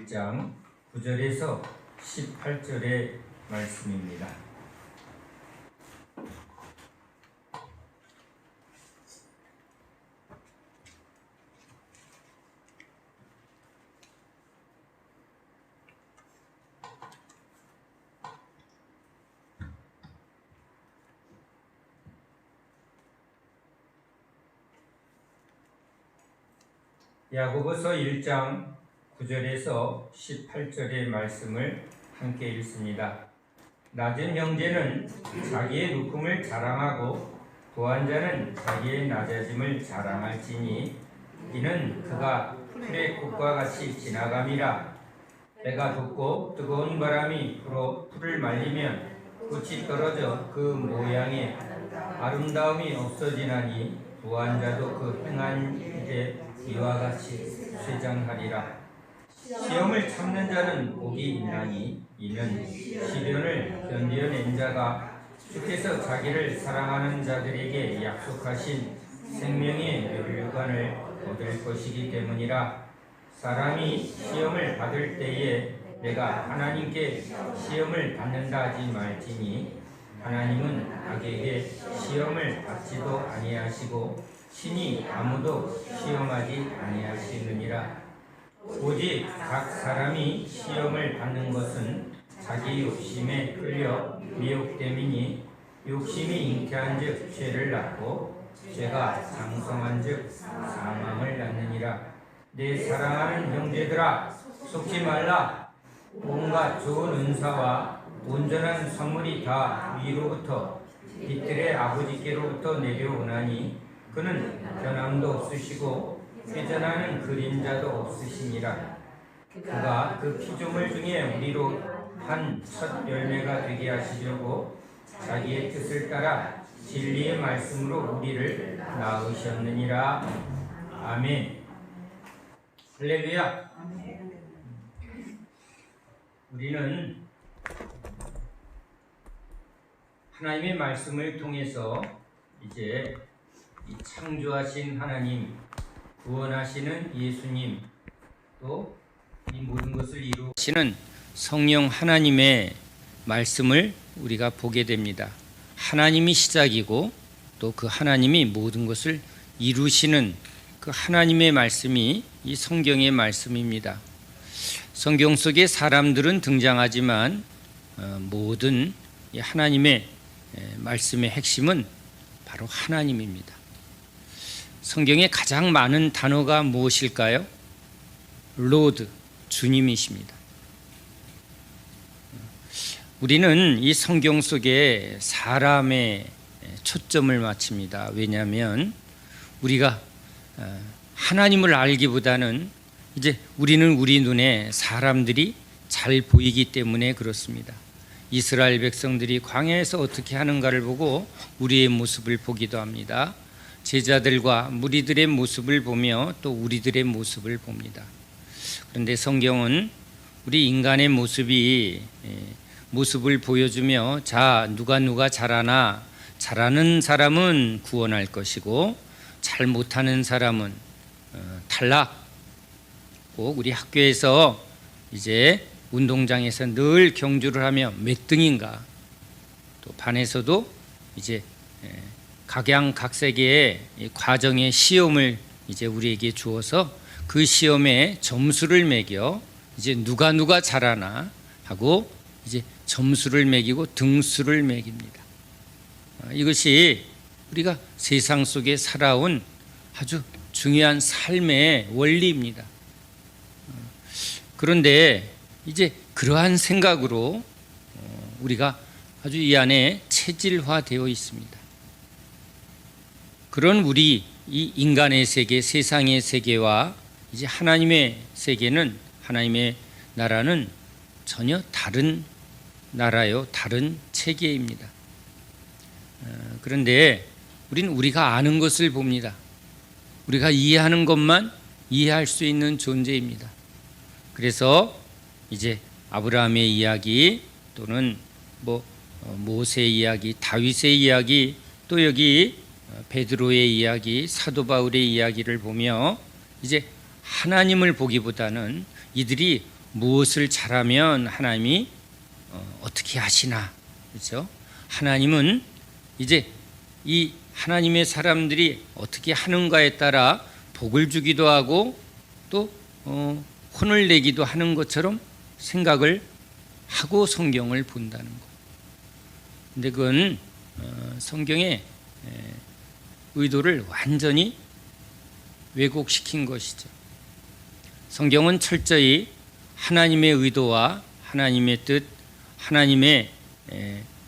1장 9절에서 18절의 말씀입니다. 야고보서 1장 9절에서 18절의 말씀을 함께 읽습니다. 낮은 형제는 자기의 높음을 자랑하고 부한 자는 자기의 낮아짐을 자랑할지니 이는 그가 풀의 꽃과 같이 지나감이라. 해가 돋고 뜨거운 바람이 불어 풀을 말리면 꽃이 떨어져 그 모양의 아름다움이 없어지나니 부한 자도 그 행한 일에 이와 같이 쇠장하리라. 시험을 참는 자는 복이 있나니 이는 시련을 견뎌낸 자가 주께서 자기를 사랑하는 자들에게 약속하신 생명의 면류관을 얻을 것이기 때문이라. 사람이 시험을 받을 때에 내가 하나님께 시험을 받는다 하지 말지니 하나님은 악에게 시험을 받지도 아니하시고 신이 아무도 시험하지 아니하시느니라. 오직 각 사람이 시험을 받는 것은 자기 욕심에 끌려 미혹됨이니 욕심이 잉태한즉 죄를 낳고 죄가 장성한즉 사망을 낳느니라. 내 사랑하는 형제들아, 속지 말라. 온갖 좋은 은사와 온전한 선물이 다 위로부터 빛들의 아버지께로부터 내려오나니 그는 변함도 없으시고 회전하는 그림자도 없으시니라. 그가 그 피조물 중에 우리로 한 첫 열매가 되게 하시려고 자기의 뜻을 따라 진리의 말씀으로 우리를 낳으셨느니라. 아멘. 할렐루야. 우리는 하나님의 말씀을 통해서 이제 이 창조하신 하나님, 구원하시는 예수님, 또 이 모든 것을 이루시는 성령 하나님의 말씀을 우리가 보게 됩니다. 하나님이 시작이고 또 그 하나님이 모든 것을 이루시는 그 하나님의 말씀이 이 성경의 말씀입니다. 성경 속에 사람들은 등장하지만 모든 이 하나님의 말씀의 핵심은 바로 하나님입니다. 성경에 가장 많은 단어가 무엇일까요? 로드, 주님이십니다. 우리는 이 성경 속에 사람의 초점을 맞춥니다. 왜냐하면 우리가 하나님을 알기보다는 이제 우리는 우리 눈에 사람들이 잘 보이기 때문에 그렇습니다. 이스라엘 백성들이 광야에서 어떻게 하는가를 보고 우리의 모습을 보기도 합니다. 제자들과 무리들의 모습을 보며 또 우리들의 모습을 봅니다. 그런데 성경은 우리 인간의 모습을 보여주며 자 누가 잘하나 잘하는 사람은 구원할 것이고 잘 못하는 사람은 탈락. 꼭 우리 학교에서 이제 운동장에서 늘 경주를 하며 몇 등인가, 또 반에서도 이제 각양각색의 과정의 시험을 이제 우리에게 주어서 그 시험에 점수를 매겨 이제 누가 잘하나 하고 이제 점수를 매기고 등수를 매깁니다. 이것이 우리가 세상 속에 살아온 아주 중요한 삶의 원리입니다. 그런데 이제 그러한 생각으로 우리가 아주 이 안에 체질화되어 있습니다. 그런 우리 이 인간의 세계, 세상의 세계와 이제 하나님의 세계는, 하나님의 나라는 전혀 다른 나라요, 다른 체계입니다. 그런데 우리는 우리가 아는 것을 봅니다. 우리가 이해하는 것만 이해할 수 있는 존재입니다. 그래서 이제 아브라함의 이야기 또는 모세의 이야기, 다윗의 이야기, 또 여기 베드로의 이야기, 사도 바울의 이야기를 보며 이제 하나님을 보기보다는 이들이 무엇을 잘하면 하나님이 어떻게 하시나, 그렇죠? 하나님은 이제 이 하나님의 사람들이 어떻게 하는가에 따라 복을 주기도 하고 또 혼을 내기도 하는 것처럼 생각을 하고 성경을 본다는 것. 근데 그건 성경의 의도를 완전히 왜곡시킨 것이죠. 성경은 철저히 하나님의 의도와 하나님의 뜻, 하나님의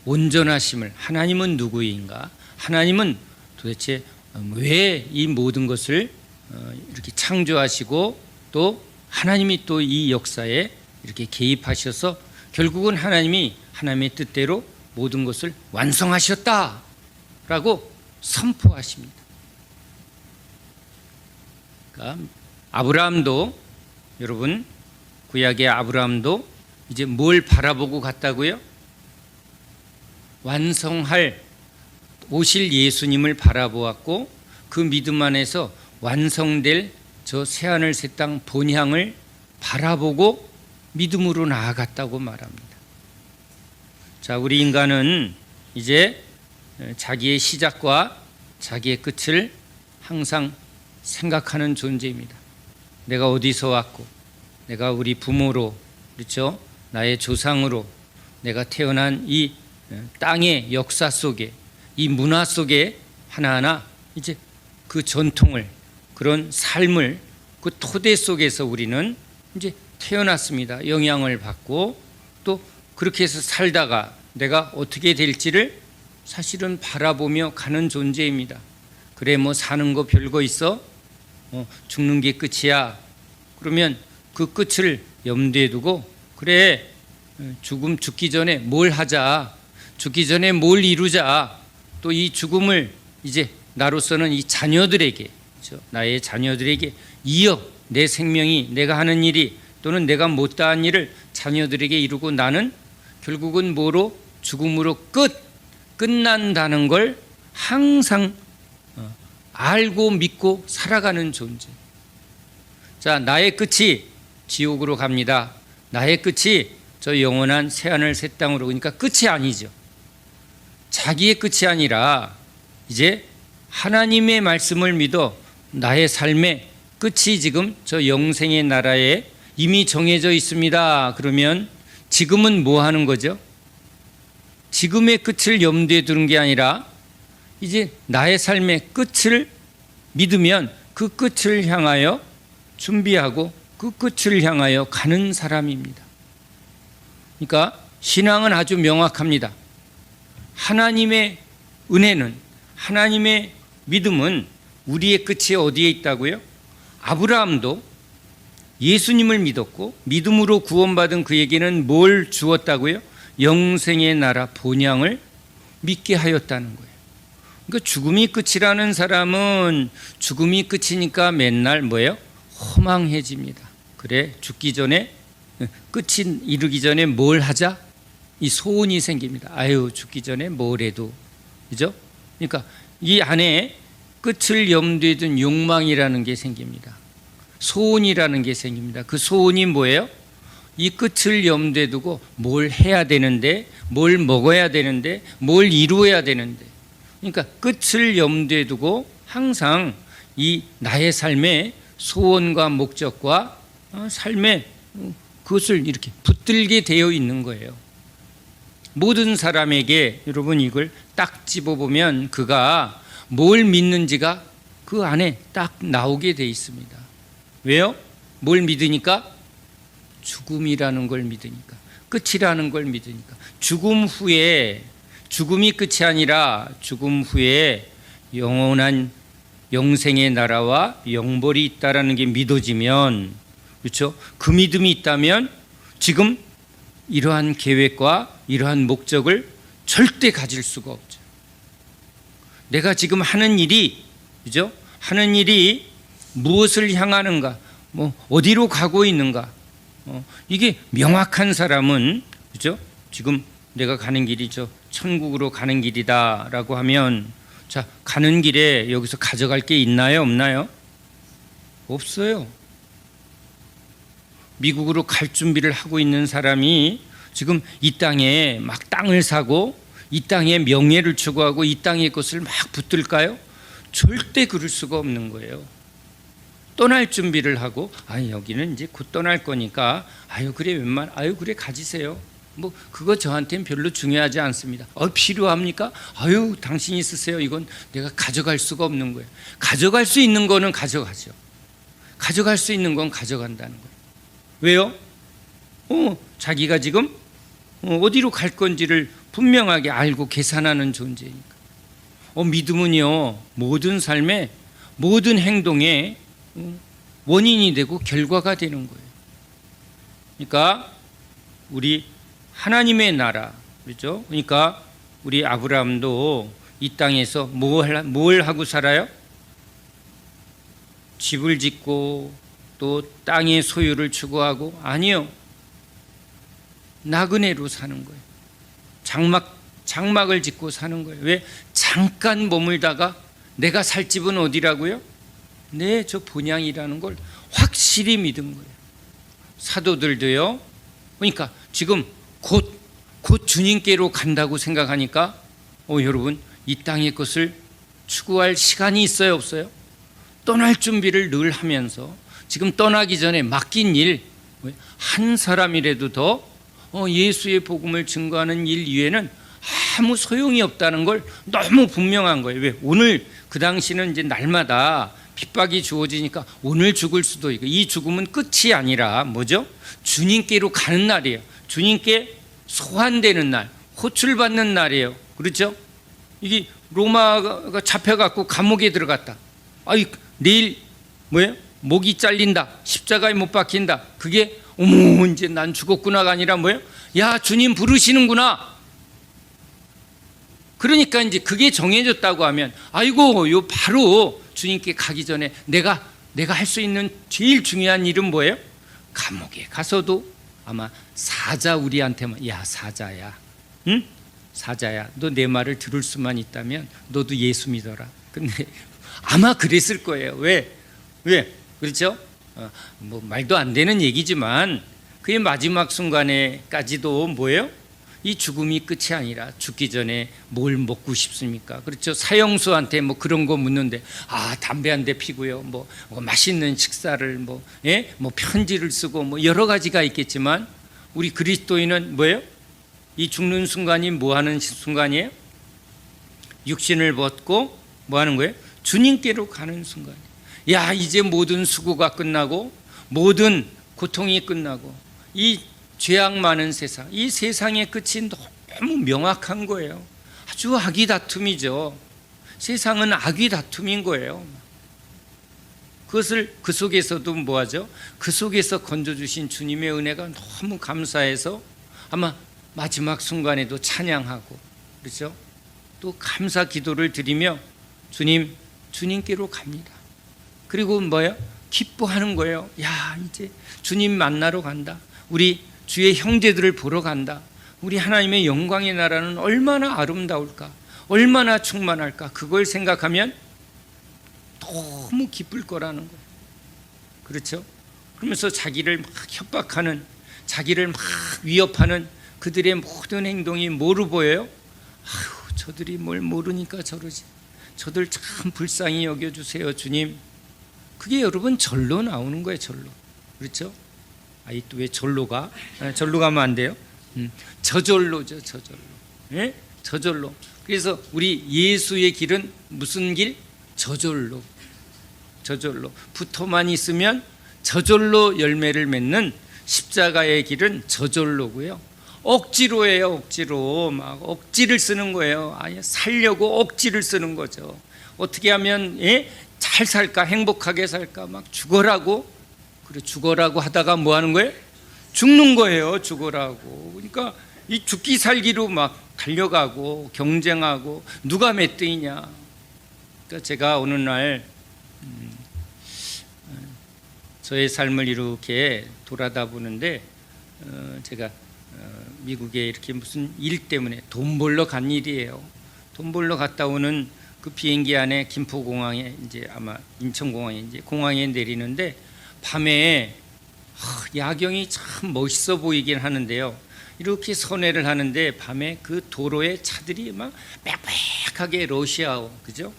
온전하심을, 하나님은 누구인가, 하나님은 도대체 왜 이 모든 것을 이렇게 창조하시고 또 하나님이 또 이 역사에 이렇게 개입하셔서 결국은 하나님이 하나님의 뜻대로 모든 것을 완성하셨다라고 선포하십니다. 그러니까 아브라함도, 여러분, 구약의 아브라함도 이제 뭘 바라보고 갔다고요? 완성할 오실 예수님을 바라보았고 그 믿음 안에서 완성될 저 새하늘 새 땅 본향을 바라보고 믿음으로 나아갔다고 말합니다. 자, 우리 인간은 이제 자기의 시작과 자기의 끝을 항상 생각하는 존재입니다. 내가 어디서 왔고, 내가 우리 부모로, 그렇죠? 나의 조상으로, 내가 태어난 이 땅의 역사 속에, 이 문화 속에 하나하나 이제 그 전통을, 그런 삶을, 그 토대 속에서 우리는 이제 태어났습니다. 영향을 받고 또 그렇게 해서 살다가 내가 어떻게 될지를 사실은 바라보며 가는 존재입니다. 그래, 뭐 사는 거 별거 있어? 죽는 게 끝이야. 그러면 그 끝을 염두에 두고, 그래, 죽기 전에 뭘 하자, 죽기 전에 뭘 이루자, 또 이 죽음을 이제 나로서는 이 자녀들에게, 그렇죠? 나의 자녀들에게 이어 내 생명이, 내가 하는 일이 또는 내가 못다한 일을 자녀들에게 이루고 나는 결국은 뭐로? 죽음으로 끝난다는 걸 항상 알고 믿고 살아가는 존재. 자, 나의 끝이 지옥으로 갑니다. 나의 끝이 저 영원한 새하늘 새 땅으로. 그러니까 끝이 아니죠. 자기의 끝이 아니라 이제 하나님의 말씀을 믿어 나의 삶의 끝이 지금 저 영생의 나라에 이미 정해져 있습니다. 그러면 지금은 뭐 하는 거죠? 지금의 끝을 염두에 두는 게 아니라 이제 나의 삶의 끝을 믿으면 그 끝을 향하여 준비하고 그 끝을 향하여 가는 사람입니다. 그러니까 신앙은 아주 명확합니다. 하나님의 은혜는, 하나님의 믿음은 우리의 끝이 어디에 있다고요? 아브라함도 예수님을 믿었고 믿음으로 구원받은 그에게는 뭘 주었다고요? 영생의 나라 본향을 믿게 하였다는 거예요. 그러니까 죽음이 끝이라는 사람은 죽음이 끝이니까 맨날 뭐예요? 허망해집니다. 그래, 죽기 전에, 끝이 이르기 전에 뭘 하자? 이 소원이 생깁니다. 아유, 죽기 전에 뭘 해도, 그죠? 그러니까 이 안에 끝을 염두에 둔 욕망이라는 게 생깁니다. 소원이라는 게 생깁니다. 그 소원이 뭐예요? 이 끝을 염두에 두고 뭘 해야 되는데, 뭘 먹어야 되는데, 뭘 이루어야 되는데, 그러니까 끝을 염두에 두고 항상 이 나의 삶의 소원과 목적과 삶의 그것을 이렇게 붙들게 되어 있는 거예요. 모든 사람에게 여러분 이걸 딱 집어보면 그가 뭘 믿는지가 그 안에 딱 나오게 돼 있습니다. 왜요? 뭘 믿으니까? 죽음이라는 걸 믿으니까, 끝이라는 걸 믿으니까. 죽음 후에, 죽음이 끝이 아니라 죽음 후에 영원한 영생의 나라와 영벌이 있다라는 게 믿어지면, 그렇죠? 그 믿음이 있다면 지금 이러한 계획과 이러한 목적을 절대 가질 수가 없죠. 내가 지금 하는 일이, 그죠? 하는 일이 무엇을 향하는가, 뭐 어디로 가고 있는가, 이게 명확한 사람은, 그죠? 지금 내가 가는 길이 저 천국으로 가는 길이다라고 하면, 자, 가는 길에 여기서 가져갈 게 있나요, 없나요? 없어요. 미국으로 갈 준비를 하고 있는 사람이 지금 이 땅에 막 땅을 사고 이 땅의 명예를 추구하고 이 땅의 것을 막 붙들까요? 절대 그럴 수가 없는 거예요. 떠날 준비를 하고 여기는 이제 곧 떠날 거니까 그래 그래 가지세요. 뭐 그거 저한테는 별로 중요하지 않습니다. 필요합니까? 당신이 쓰세요. 이건 내가 가져갈 수가 없는 거예요. 가져갈 수 있는 거는 가져가죠. 가져갈 수 있는 건 가져간다는 거예요. 왜요? 자기가 지금 어디로 갈 건지를 분명하게 알고 계산하는 존재니까. 믿음은요, 모든 삶의 모든 행동에 원인이 되고 결과가 되는 거예요. 그러니까 우리 하나님의 나라, 그렇죠? 그러니까 우리 아브라함도 이 땅에서 뭘 하고 살아요? 집을 짓고 또 땅의 소유를 추구하고? 아니요. 나그네로 사는 거예요. 장막을 짓고 사는 거예요. 왜? 잠깐 머물다가 내가 살 집은 어디라고요? 네, 저 본향이라는 걸 확실히 믿은 거예요. 사도들도요. 그러니까 지금 곧 주님께로 간다고 생각하니까 여러분 이 땅의 것을 추구할 시간이 있어요, 없어요? 떠날 준비를 늘 하면서 지금 떠나기 전에 맡긴 일, 한 사람이라도 더 예수의 복음을 증거하는 일 이외에는 아무 소용이 없다는 걸 너무 분명한 거예요. 왜? 오늘 그 당시는 이제 날마다 핍박이 주어지니까 오늘 죽을 수도 있고, 이 죽음은 끝이 아니라 뭐죠? 주님께로 가는 날이에요. 주님께 소환되는 날, 호출받는 날이에요. 그렇죠? 이게 로마가 잡혀갖고 감옥에 들어갔다. 내일 뭐예요? 목이 잘린다. 십자가에 못 박힌다. 그게 이제 난 죽었구나가 아니라 뭐예요? 야, 주님 부르시는구나. 그러니까 이제 그게 정해졌다고 하면 요 바로 주님께 가기 전에 내가 할 수 있는 제일 중요한 일은 뭐예요? 감옥에 가서도 아마 사자 우리한테만 사자야, 응? 사자야, 너 내 말을 들을 수만 있다면 너도 예수 믿어라. 근데 아마 그랬을 거예요. 왜? 그렇죠? 뭐 말도 안 되는 얘기지만 그의 마지막 순간에까지도 뭐예요? 이 죽음이 끝이 아니라 죽기 전에 뭘 먹고 싶습니까? 그렇죠? 사형수한테 뭐 그런 거 묻는데 담배 한 대 피고요. 뭐 맛있는 식사를 뭐 편지를 쓰고 뭐 여러 가지가 있겠지만 우리 그리스도인은 뭐예요? 이 죽는 순간이 뭐 하는 순간이에요? 육신을 벗고 뭐 하는 거예요? 주님께로 가는 순간이에요. 이제 모든 수고가 끝나고 모든 고통이 끝나고 이 죄악 많은 세상, 이 세상의 끝이 너무 명확한 거예요. 아주 악의 다툼이죠. 세상은 악의 다툼인 거예요. 그것을 그 속에서도 뭐하죠? 그 속에서 건져주신 주님의 은혜가 너무 감사해서 아마 마지막 순간에도 찬양하고, 그렇죠? 또 감사 기도를 드리며 주님께로 갑니다. 그리고 뭐예요? 기뻐하는 거예요. 이제 주님 만나러 간다. 우리 주의 형제들을 보러 간다. 우리 하나님의 영광의 나라는 얼마나 아름다울까, 얼마나 충만할까. 그걸 생각하면 너무 기쁠 거라는 거예요. 그렇죠? 그러면서 자기를 막 협박하는, 자기를 막 위협하는 그들의 모든 행동이 뭐로 보여요? 저들이 뭘 모르니까 저러지. 저들 참 불쌍히 여겨주세요, 주님. 그게 여러분 절로 나오는 거예요, 절로. 그렇죠? 또 왜 절로 가? 절로 가면 안 돼요? 저절로죠, 저절로. 예? 저절로. 그래서 우리 예수의 길은 무슨 길? 저절로. 저절로. 붙어만 있으면 저절로 열매를 맺는 십자가의 길은 저절로고요. 억지로예요, 억지로. 막 억지를 쓰는 거예요. 살려고 억지를 쓰는 거죠. 어떻게 하면 잘 살까, 행복하게 살까, 막 죽어라고. 그래, 죽어라고 하다가 뭐 하는 거예요? 죽는 거예요, 죽어라고. 그러니까 이 죽기 살기로 막 달려가고 경쟁하고 누가 몇 등이냐. 그러니까 제가 어느 날 저의 삶을 이렇게 돌아다 보는데 제가 미국에 이렇게 무슨 일 때문에 돈 벌러 간 일이에요. 돈 벌러 갔다 오는 그 비행기 안에 김포공항에 이제 아마 인천공항에 이제 공항에 내리는데 밤에 야경이 참 멋있어 보이긴 하는데요. 이렇게 선회를 하는데 밤에 그 도로에 차들이 막 빽빽하게 러시아어, 그죠?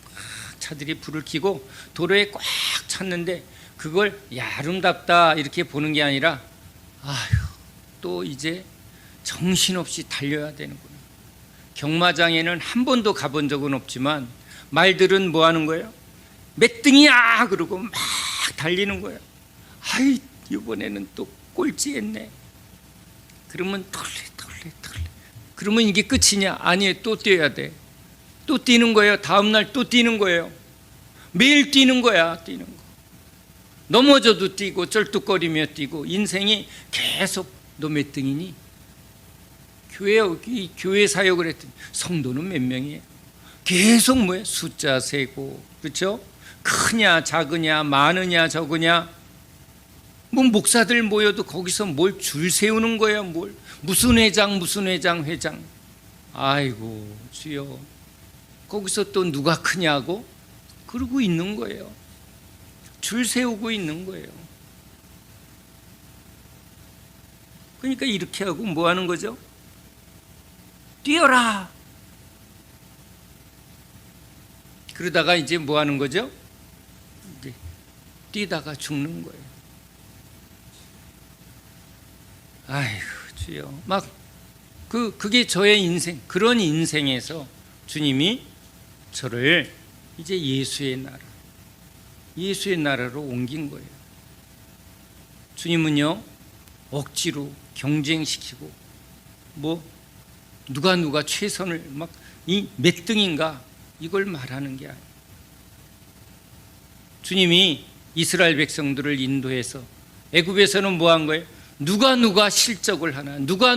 차들이 불을 켜고 도로에 꽉 찼는데 그걸 아름답다 이렇게 보는 게 아니라 또 이제 정신없이 달려야 되는구나. 경마장에는 한 번도 가본 적은 없지만 말들은 뭐 하는 거예요? 몇 등이야 그러고 막 달리는 거예요. 이번에는 또 꼴찌했네. 그러면 털레. 그러면 이게 끝이냐? 아니에요. 또 뛰어야 돼. 또 뛰는 거예요. 다음 날 또 뛰는 거예요. 매일 뛰는 거야. 뛰는 거. 넘어져도 뛰고 쩔뚝거리며 뛰고 인생이 계속 너 몇 등이니? 교회 사역을 했더니 성도는 몇 명이에요? 계속 뭐예요? 숫자 세고, 그렇죠? 크냐 작으냐 많으냐 적으냐. 뭐 목사들 모여도 거기서 뭘 줄 세우는 거야. 무슨 회장 아이고 주여, 거기서 또 누가 크냐고 그러고 있는 거예요. 줄 세우고 있는 거예요. 그러니까 이렇게 하고 뭐 하는 거죠? 뛰어라. 그러다가 이제 뭐 하는 거죠? 이제 뛰다가 죽는 거예요. 아이고 주여, 막 그게 저의 인생. 그런 인생에서 주님이 저를 이제 예수의 나라로 옮긴 거예요. 주님은요 억지로 경쟁시키고 뭐 누가 최선을 막 이 몇 등인가 이걸 말하는 게 아니에요. 주님이 이스라엘 백성들을 인도해서 애굽에서는 뭐 한 거예요? 누가 실적을 하나, 누가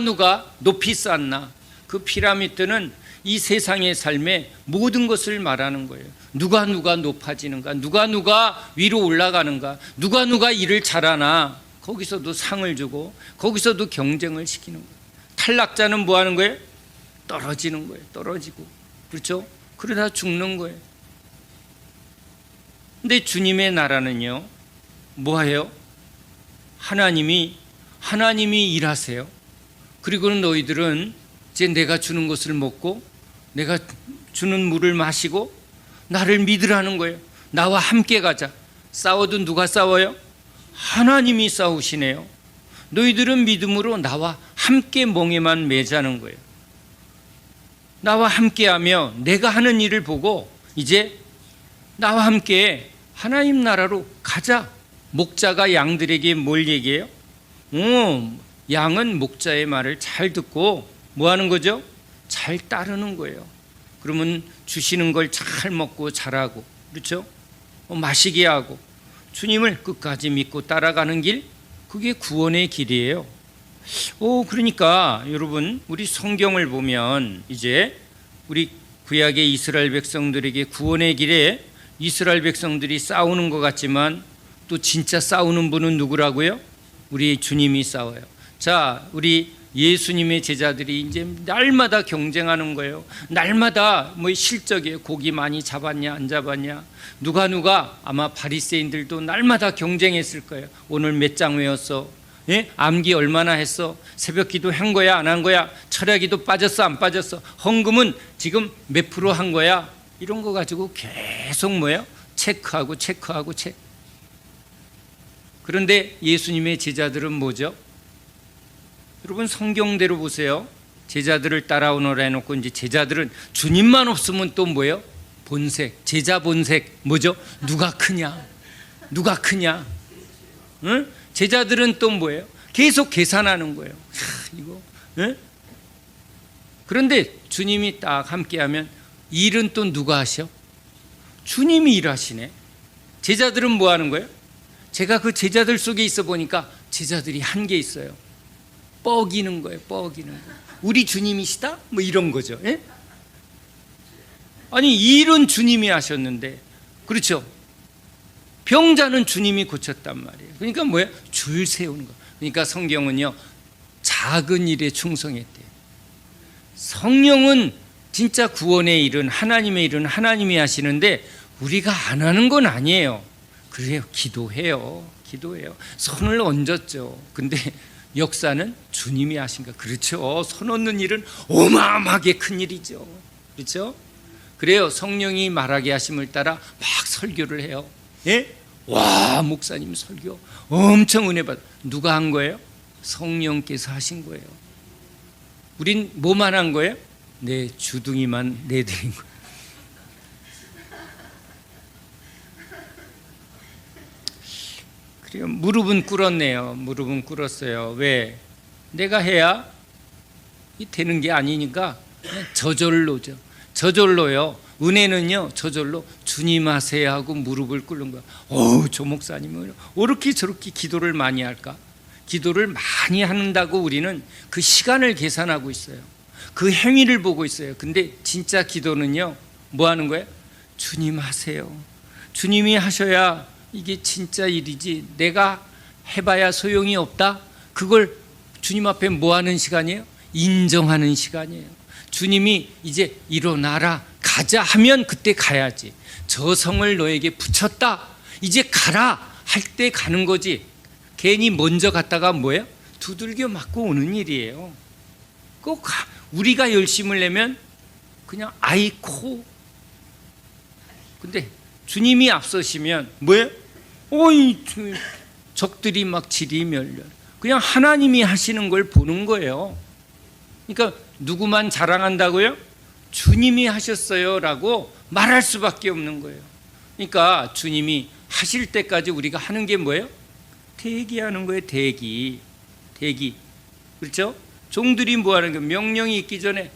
높이 쌓나. 그 피라미드는 이 세상의 삶의 모든 것을 말하는 거예요. 누가 높아지는가, 누가 위로 올라가는가, 누가 일을 잘하나. 거기서도 상을 주고 거기서도 경쟁을 시키는 거예요. 탈락자는 뭐 하는 거예요? 떨어지는 거예요. 떨어지고, 그렇죠? 그러다 죽는 거예요. 근데 주님의 나라는요 뭐예요? 하나님이 일하세요. 그리고는 너희들은 이제 내가 주는 것을 먹고 내가 주는 물을 마시고 나를 믿으라는 거예요. 나와 함께 가자. 싸워도 누가 싸워요? 하나님이 싸우시네요. 너희들은 믿음으로 나와 함께 멍에만 매자는 거예요. 나와 함께하며 내가 하는 일을 보고 이제 나와 함께 하나님 나라로 가자. 목자가 양들에게 뭘 얘기해요? 양은 목자의 말을 잘 듣고 뭐 하는 거죠? 잘 따르는 거예요. 그러면 주시는 걸 잘 먹고 잘하고, 그렇죠? 마시게 하고 주님을 끝까지 믿고 따라가는 길, 그게 구원의 길이에요. 그러니까 여러분, 우리 성경을 보면 이제 우리 구약의 이스라엘 백성들에게 구원의 길에 이스라엘 백성들이 싸우는 것 같지만 또 진짜 싸우는 분은 누구라고요? 우리 주님이 싸워요. 자, 우리 예수님의 제자들이 이제 날마다 경쟁하는 거예요. 날마다 뭐 실적이에요. 고기 많이 잡았냐 안 잡았냐. 누가 아마 바리새인들도 날마다 경쟁했을 거예요. 오늘 몇 장 외웠어? 예? 암기 얼마나 했어? 새벽 기도 한 거야 안 한 거야? 철야 기도 빠졌어 안 빠졌어? 헌금은 지금 몇 프로 한 거야? 이런 거 가지고 계속 뭐예요? 체크하고. 그런데 예수님의 제자들은 뭐죠? 여러분 성경대로 보세요. 제자들을 따라오너라 해놓고 이제 제자들은 주님만 없으면 또 뭐예요? 본색, 제자 본색 뭐죠? 누가 크냐? 응? 제자들은 또 뭐예요? 계속 계산하는 거예요. 이거, 응? 그런데 주님이 딱 함께하면 일은 또 누가 하셔? 주님이 일하시네. 제자들은 뭐 하는 거예요? 제가 그 제자들 속에 있어 보니까 제자들이 한 게 있어요. 뻐기는 거예요. 우리 주님이시다? 뭐 이런 거죠. 예? 아니 일은 주님이 하셨는데, 그렇죠? 병자는 주님이 고쳤단 말이에요. 그러니까 뭐예요? 줄 세우는 거. 그러니까 성경은요 작은 일에 충성했대요. 성령은 진짜 구원의 일은 하나님의 일은 하나님이 하시는데 우리가 안 하는 건 아니에요. 그래요. 기도해요. 손을 얹었죠. 근데 역사는 주님이 하신 거. 그렇죠. 손 얹는 일은 어마어마하게 큰 일이죠. 그렇죠? 그래요. 성령이 말하게 하심을 따라 막 설교를 해요. 예? 와, 목사님 설교 엄청 은혜 받아. 누가 한 거예요? 성령께서 하신 거예요. 우린 뭐만 한 거예요? 내 주둥이만 내드린 거예요. 그래요. 무릎은 꿇었네요. 무릎은 꿇었어요. 왜? 내가 해야 되는 게 아니니까 그냥 저절로죠. 저절로요. 은혜는요, 저절로 주님 하세요 하고 무릎을 꿇는 거야. 저 목사님은 어떻게 저렇게 기도를 많이 할까? 기도를 많이 한다고 우리는 그 시간을 계산하고 있어요. 그 행위를 보고 있어요. 근데 진짜 기도는요, 뭐 하는 거예요? 주님 하세요. 주님이 하셔야 이게 진짜 일이지. 내가 해봐야 소용이 없다? 그걸 주님 앞에 뭐 하는 시간이에요? 인정하는 시간이에요. 주님이 이제 일어나라, 가자 하면 그때 가야지. 저 성을 너에게 붙였다, 이제 가라 할 때 가는 거지. 괜히 먼저 갔다가 뭐예요? 두들겨 맞고 오는 일이에요. 꼭 우리가 열심을 내면 그냥 아이코. 근데 주님이 앞서시면 뭐예요? 적들이 막 지리멸렬. 그냥 하나님이 하시는 걸 보는 거예요. 그러니까 누구만 자랑한다고요? 주님이 하셨어요 라고 말할 수밖에 없는 거예요. 그러니까 주님이 하실 때까지 우리가 하는 게 뭐예요? 대기하는 거예요. 대기. 그렇죠? 종들이 뭐 하는 거예요? 명령이 있기 전에,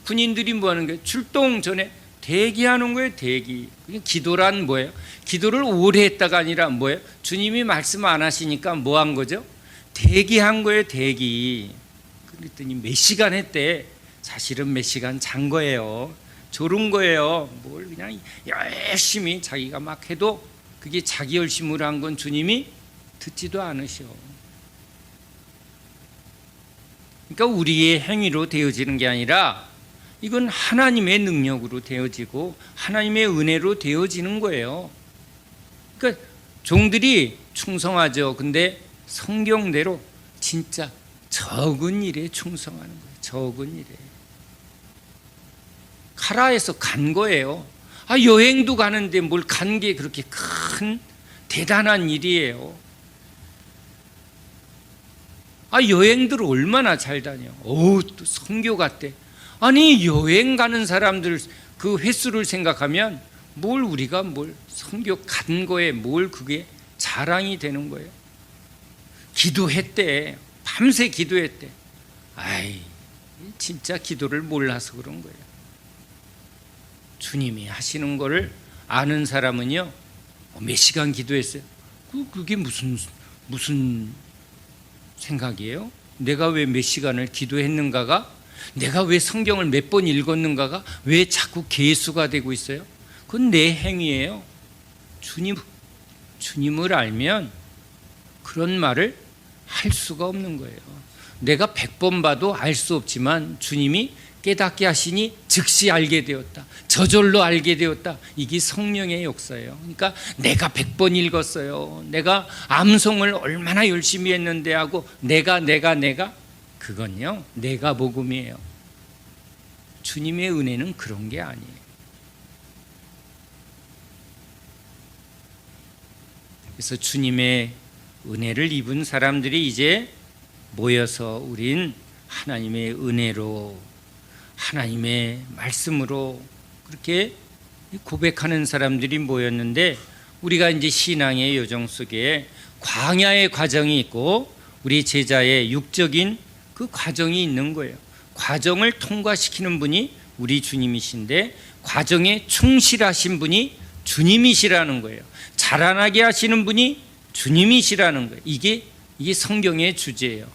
군인들이 뭐 하는 거예요? 출동 전에 대기하는 거예요. 대기. 기도란 뭐예요? 기도를 오래 했다가 아니라 뭐예요? 주님이 말씀 안 하시니까 뭐 한 거죠? 대기한 거예요. 대기. 그랬더니 몇 시간 했대. 사실은 몇 시간 잔 거예요. 졸은 거예요. 뭘 그냥 열심히 자기가 막 해도 그게 자기 열심으로 한 건 주님이 듣지도 않으셔. 그러니까 우리의 행위로 되어지는 게 아니라 이건 하나님의 능력으로 되어지고 하나님의 은혜로 되어지는 거예요. 그러니까 종들이 충성하죠. 근데 성경대로 진짜 적은 일에 충성하는 거예요. 적은 일에. 가라 해서 간 거예요. 여행도 가는데 뭘 간 게 그렇게 큰 대단한 일이에요. 여행들 얼마나 잘 다녀. 또 선교 갔대. 아니 여행 가는 사람들 그 횟수를 생각하면 우리가 선교 간 거에 그게 자랑이 되는 거예요. 기도했대. 밤새 기도했대. 진짜 기도를 몰라서 그런 거예요. 주님이 하시는 거를 아는 사람은요, 몇 시간 기도했어요? 그게 무슨 생각이에요? 내가 왜 몇 시간을 기도했는가가, 내가 왜 성경을 몇 번 읽었는가가 왜 자꾸 계수가 되고 있어요? 그건 내 행위예요. 주님을 알면 그런 말을 할 수가 없는 거예요. 내가 100번 봐도 알 수 없지만 주님이 깨닫게 하시니 즉시 알게 되었다. 저절로 알게 되었다. 이게 성령의 역사예요. 그러니까 내가 100번 읽었어요. 내가 암송을 얼마나 열심히 했는데 하고 내가 그건요, 내가 복음이에요. 주님의 은혜는 그런 게 아니에요. 그래서 주님의 은혜를 입은 사람들이 이제 모여서 우린 하나님의 은혜로, 하나님의 말씀으로 그렇게 고백하는 사람들이 모였는데, 우리가 이제 신앙의 여정 속에 광야의 과정이 있고 우리 제자의 육적인 그 과정이 있는 거예요. 과정을 통과시키는 분이 우리 주님이신데 과정에 충실하신 분이 주님이시라는 거예요. 자라나게 하시는 분이 주님이시라는 거예요. 이게 성경의 주제예요.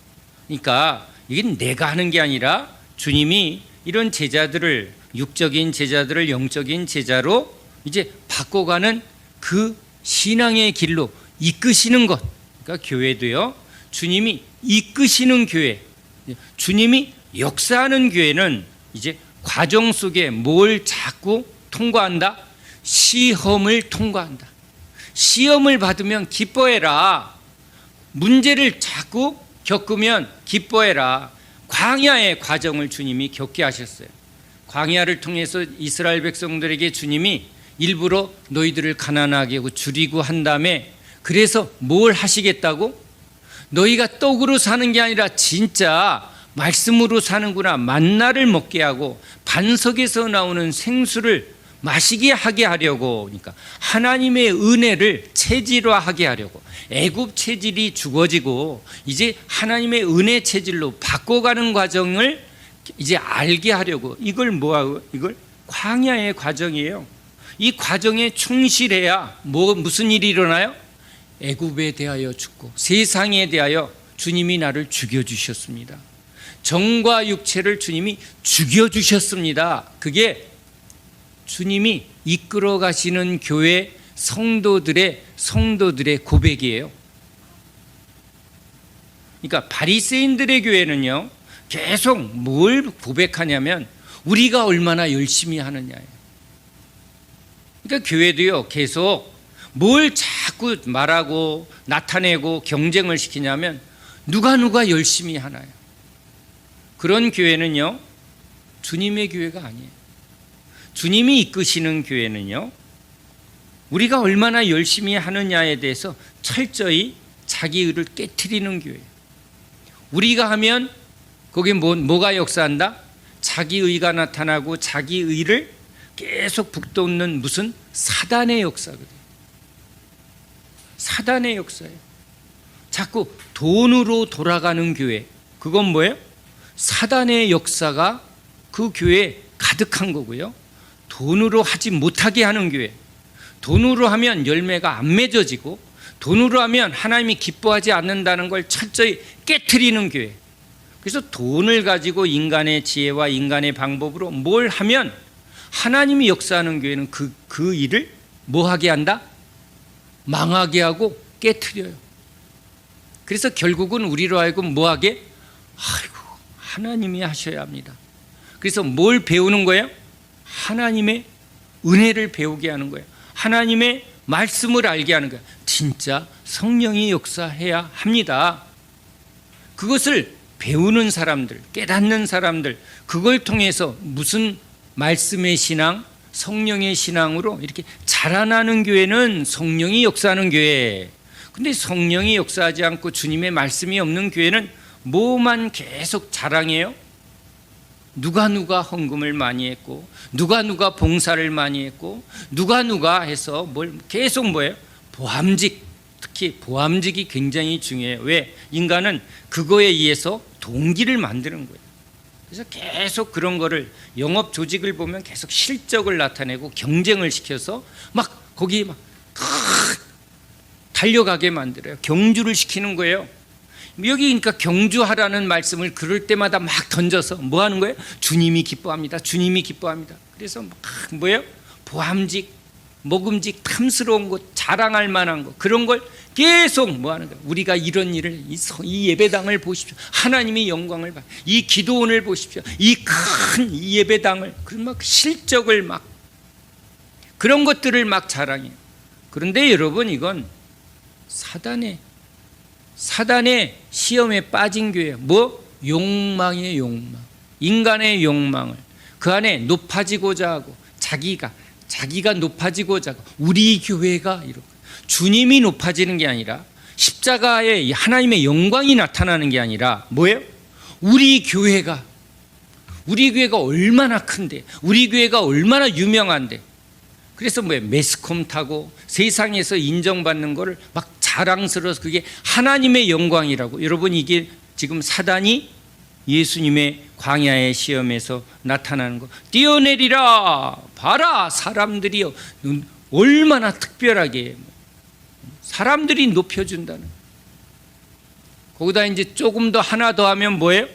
그러니까 이게 내가 하는 게 아니라 주님이 이런 제자들을, 육적인 제자들을 영적인 제자로 이제 바꿔가는 그 신앙의 길로 이끄시는 것. 그러니까 교회도요, 주님이 이끄시는 교회, 주님이 역사하는 교회는 이제 과정 속에 뭘 자꾸 통과한다? 시험을 통과한다. 시험을 받으면 기뻐해라. 문제를 자꾸 겪으면 기뻐해라. 광야의 과정을 주님이 겪게 하셨어요. 광야를 통해서 이스라엘 백성들에게 주님이 일부러 너희들을 가난하게 하고 줄이고 한 다음에 그래서 뭘 하시겠다고? 너희가 떡으로 사는 게 아니라 진짜 말씀으로 사는구나. 만나를 먹게 하고 반석에서 나오는 생수를 마시게 하게 하려고. 그러니까 하나님의 은혜를 체질화하게 하려고. 애굽 체질이 죽어지고 이제 하나님의 은혜 체질로 바꿔가는 과정을 이제 알게 하려고. 이걸 뭐하고? 이걸 광야의 과정이에요. 이 과정에 충실해야 무슨 일이 일어나요? 애굽에 대하여 죽고 세상에 대하여 주님이 나를 죽여주셨습니다. 정과 육체를 주님이 죽여주셨습니다. 그게 주님이 이끌어 가시는 교회 성도들의 고백이에요. 그러니까 바리새인들의 교회는요, 계속 뭘 고백하냐면 우리가 얼마나 열심히 하느냐예요. 그러니까 교회도요, 계속 뭘 자꾸 말하고 나타내고 경쟁을 시키냐면 누가 열심히 하나요? 그런 교회는요, 주님의 교회가 아니에요. 주님이 이끄시는 교회는요, 우리가 얼마나 열심히 하느냐에 대해서 철저히 자기 의를 깨트리는 교회예요. 우리가 하면 거기에 뭐가 역사한다? 자기 의가 나타나고 자기 의를 계속 북돋는 무슨 사단의 역사거든요. 사단의 역사예요. 자꾸 돈으로 돌아가는 교회. 그건 뭐예요? 사단의 역사가 그 교회에 가득한 거고요. 돈으로 하지 못하게 하는 교회. 돈으로 하면 열매가 안 맺어지고 돈으로 하면 하나님이 기뻐하지 않는다는 걸 철저히 깨트리는 교회. 그래서 돈을 가지고 인간의 지혜와 인간의 방법으로 뭘 하면 하나님이 역사하는 교회는 그 일을 뭐 하게 한다? 망하게 하고 깨트려요. 그래서 결국은 우리로 하여금 뭐 하게? 아이고, 하나님이 하셔야 합니다. 그래서 뭘 배우는 거예요? 하나님의 은혜를 배우게 하는 거예요. 하나님의 말씀을 알게 하는 거예요. 진짜 성령이 역사해야 합니다. 그것을 배우는 사람들, 깨닫는 사람들, 그걸 통해서 무슨 말씀의 신앙, 성령의 신앙으로 이렇게 자라나는 교회는 성령이 역사하는 교회. 근데 성령이 역사하지 않고 주님의 말씀이 없는 교회는 뭐만 계속 자랑해요? 누가 헌금을 많이 했고 누가 봉사를 많이 했고 누가 해서 뭘 계속 뭐예요? 보암직, 특히 보암직이 굉장히 중요해요. 왜? 인간은 그거에 의해서 동기를 만드는 거예요. 그래서 계속 그런 거를 영업 조직을 보면 계속 실적을 나타내고 경쟁을 시켜서 막 거기 막 달려가게 만들어요. 경주를 시키는 거예요. 여기 그러니까 경주하라는 말씀을 그럴 때마다 막 던져서 뭐 하는 거예요? 주님이 기뻐합니다. 주님이 기뻐합니다. 그래서 막 뭐예요? 보암직, 먹음직, 탐스러운 것, 자랑할 만한 것, 그런 걸 계속 뭐 하는 거예요? 우리가 이런 일을, 이 예배당을 보십시오. 하나님이 영광을 받. 이 기도원을 보십시오. 이 큰 이 예배당을, 그런 막 실적을 막 그런 것들을 막 자랑해요. 그런데 여러분, 이건 사단의 시험에 빠진 교회예요. 뭐? 욕망의 욕망. 인간의 욕망을 그 안에 높아지고자 하고 자기가 높아지고자 하고 우리 교회가 이렇게 주님이 높아지는 게 아니라 십자가에 하나님의 영광이 나타나는 게 아니라 뭐예요? 우리 교회가 얼마나 큰데, 우리 교회가 얼마나 유명한데. 그래서 뭐예요? 매스컴 타고 세상에서 인정받는 거를 막 자랑스러워서 그게 하나님의 영광이라고. 여러분, 이게 지금 사단이 예수님의 광야의 시험에서 나타나는 거. 뛰어내리라, 봐라, 사람들이요 얼마나 특별하게 사람들이 높여준다는. 거기다 이제 조금 더 하나 더 하면 뭐예요?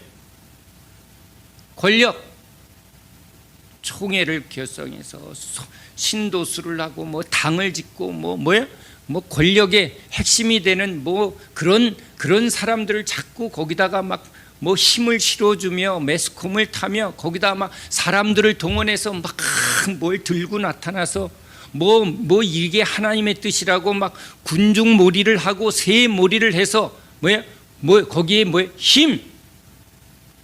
권력, 총회를 결성해서 신도수를 하고 뭐 당을 짓고 뭐예요? 뭐 권력의 핵심이 되는 뭐 그런 사람들을 자꾸 거기다가 막 뭐 힘을 실어주며 매스컴을 타며 거기다 막 사람들을 동원해서 막 뭘 들고 나타나서 뭐 이게 하나님의 뜻이라고 막 군중몰이를 하고 새몰이를 해서 거기에 힘,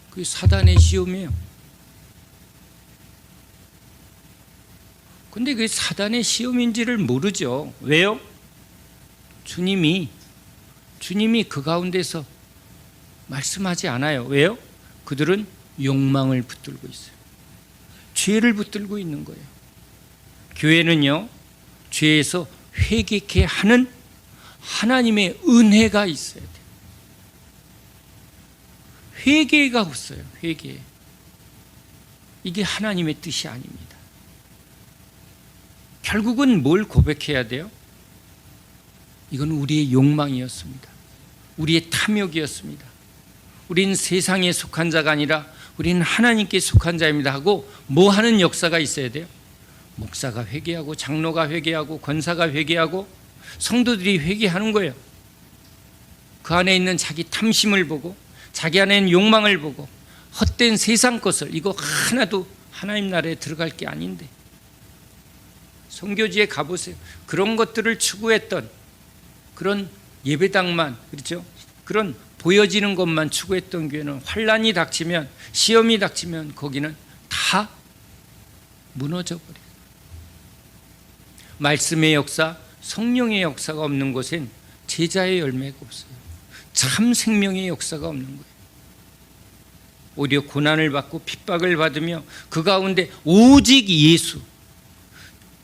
그게 사단의 시험이에요. 근데 그게 사단의 시험인지를 모르죠. 왜요? 주님이 그 가운데서 말씀하지 않아요. 왜요? 그들은 욕망을 붙들고 있어요. 죄를 붙들고 있는 거예요. 교회는요, 죄에서 회개케 하는 하나님의 은혜가 있어야 돼요. 회개가 없어요. 회개. 이게 하나님의 뜻이 아닙니다. 결국은 뭘 고백해야 돼요? 이건 우리의 욕망이었습니다. 우리의 탐욕이었습니다. 우리는 세상에 속한 자가 아니라 우리는 하나님께 속한 자입니다 하고 뭐 하는 역사가 있어야 돼요? 목사가 회개하고 장로가 회개하고 권사가 회개하고 성도들이 회개하는 거예요. 그 안에 있는 자기 탐심을 보고 자기 안에 있는 욕망을 보고 헛된 세상 것을, 이거 하나도 하나님 나라에 들어갈 게 아닌데, 선교지에 가보세요. 그런 것들을 추구했던, 그런 예배당만, 그렇죠? 그런 보여지는 것만 추구했던 교회는 환란이 닥치면, 시험이 닥치면 거기는 다 무너져 버려요. 말씀의 역사, 성령의 역사가 없는 곳엔 제자의 열매가 없어요. 참 생명의 역사가 없는 거예요. 오히려 고난을 받고 핍박을 받으며 그 가운데 오직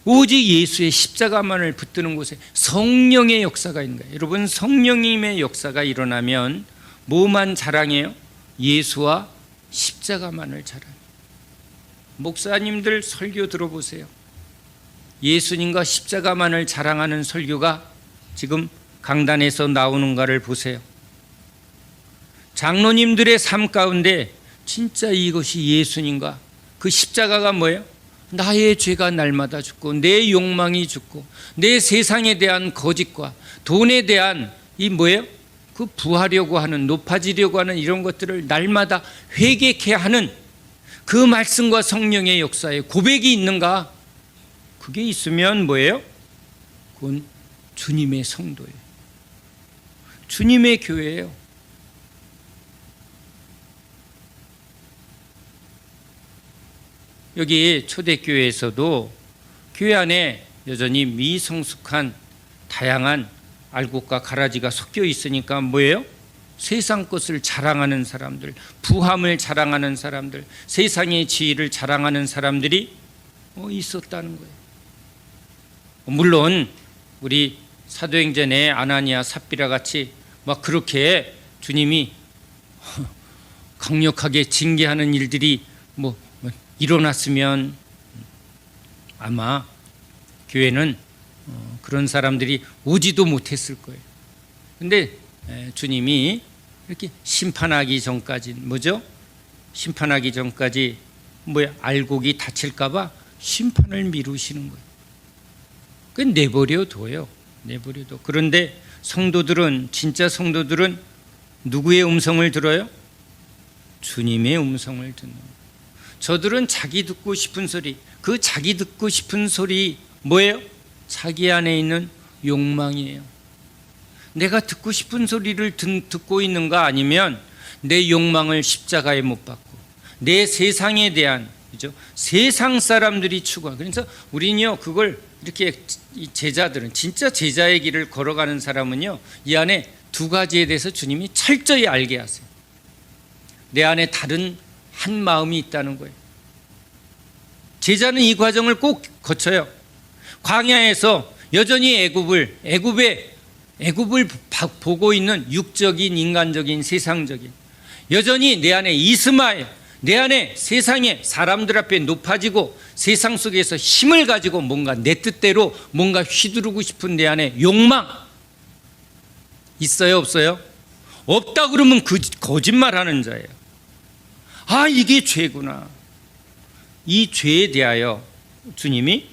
예수의 십자가만을 붙드는 곳에 성령의 역사가 있는 거예요. 여러분, 성령님의 역사가 일어나면 뭐만 자랑해요? 예수와 십자가만을 자랑해요. 목사님들 설교 들어보세요. 예수님과 십자가만을 자랑하는 설교가 지금 강단에서 나오는가를 보세요. 장로님들의 삶 가운데 진짜 이것이 예수님과 그 십자가가 뭐예요? 나의 죄가 날마다 죽고 내 욕망이 죽고 내 세상에 대한 거짓과 돈에 대한 그 부하려고 하는, 높아지려고 하는 이런 것들을 날마다 회개케 하는 그 말씀과 성령의 역사에 고백이 있는가? 그게 있으면 뭐예요? 그건 주님의 성도예요. 주님의 교회예요. 여기 초대교회에서도 교회 안에 여전히 미성숙한 다양한 알곡과 가라지가 섞여 있으니까 뭐예요? 세상 것을 자랑하는 사람들, 부함을 자랑하는 사람들, 세상의 지위를 자랑하는 사람들이 있었다는 거예요. 물론 우리 사도행전의 아나니아 삽비라 같이 막 그렇게 주님이 강력하게 징계하는 일들이 일어났으면 아마 교회는 그런 사람들이 오지도 못했을 거예요. 근데 주님이 이렇게 심판하기 전까지 심판하기 전까지 알곡이 다칠까 봐 심판을 미루시는 거예요. 그건 내버려둬요. 내버려둬. 그런데 진짜 성도들은 누구의 음성을 들어요? 주님의 음성을 듣는 거예요. 저들은 자기 듣고 싶은 소리, 그 자기 듣고 싶은 소리 뭐예요? 자기 안에 있는 욕망이에요. 내가 듣고 싶은 소리를 듣고 있는가, 아니면 내 욕망을 십자가에 못 박고 내 세상에 대한, 그죠? 세상 사람들이 추구하는. 그래서 우리는요, 그걸 이렇게 제자들은, 진짜 제자의 길을 걸어가는 사람은요, 이 안에 두 가지에 대해서 주님이 철저히 알게 하세요. 내 안에 다른 한 마음이 있다는 거예요. 제자는 이 과정을 꼭 거쳐요. 광야에서 여전히 애굽을 보고 있는 육적인, 인간적인, 세상적인, 여전히 내 안에 이스마엘, 내 안에 세상에 사람들 앞에 높아지고 세상 속에서 힘을 가지고 뭔가 내 뜻대로 뭔가 휘두르고 싶은 내 안에 욕망 있어요, 없어요? 없다 그러면 거짓말하는 자예요. 이게 죄구나. 이 죄에 대하여 주님이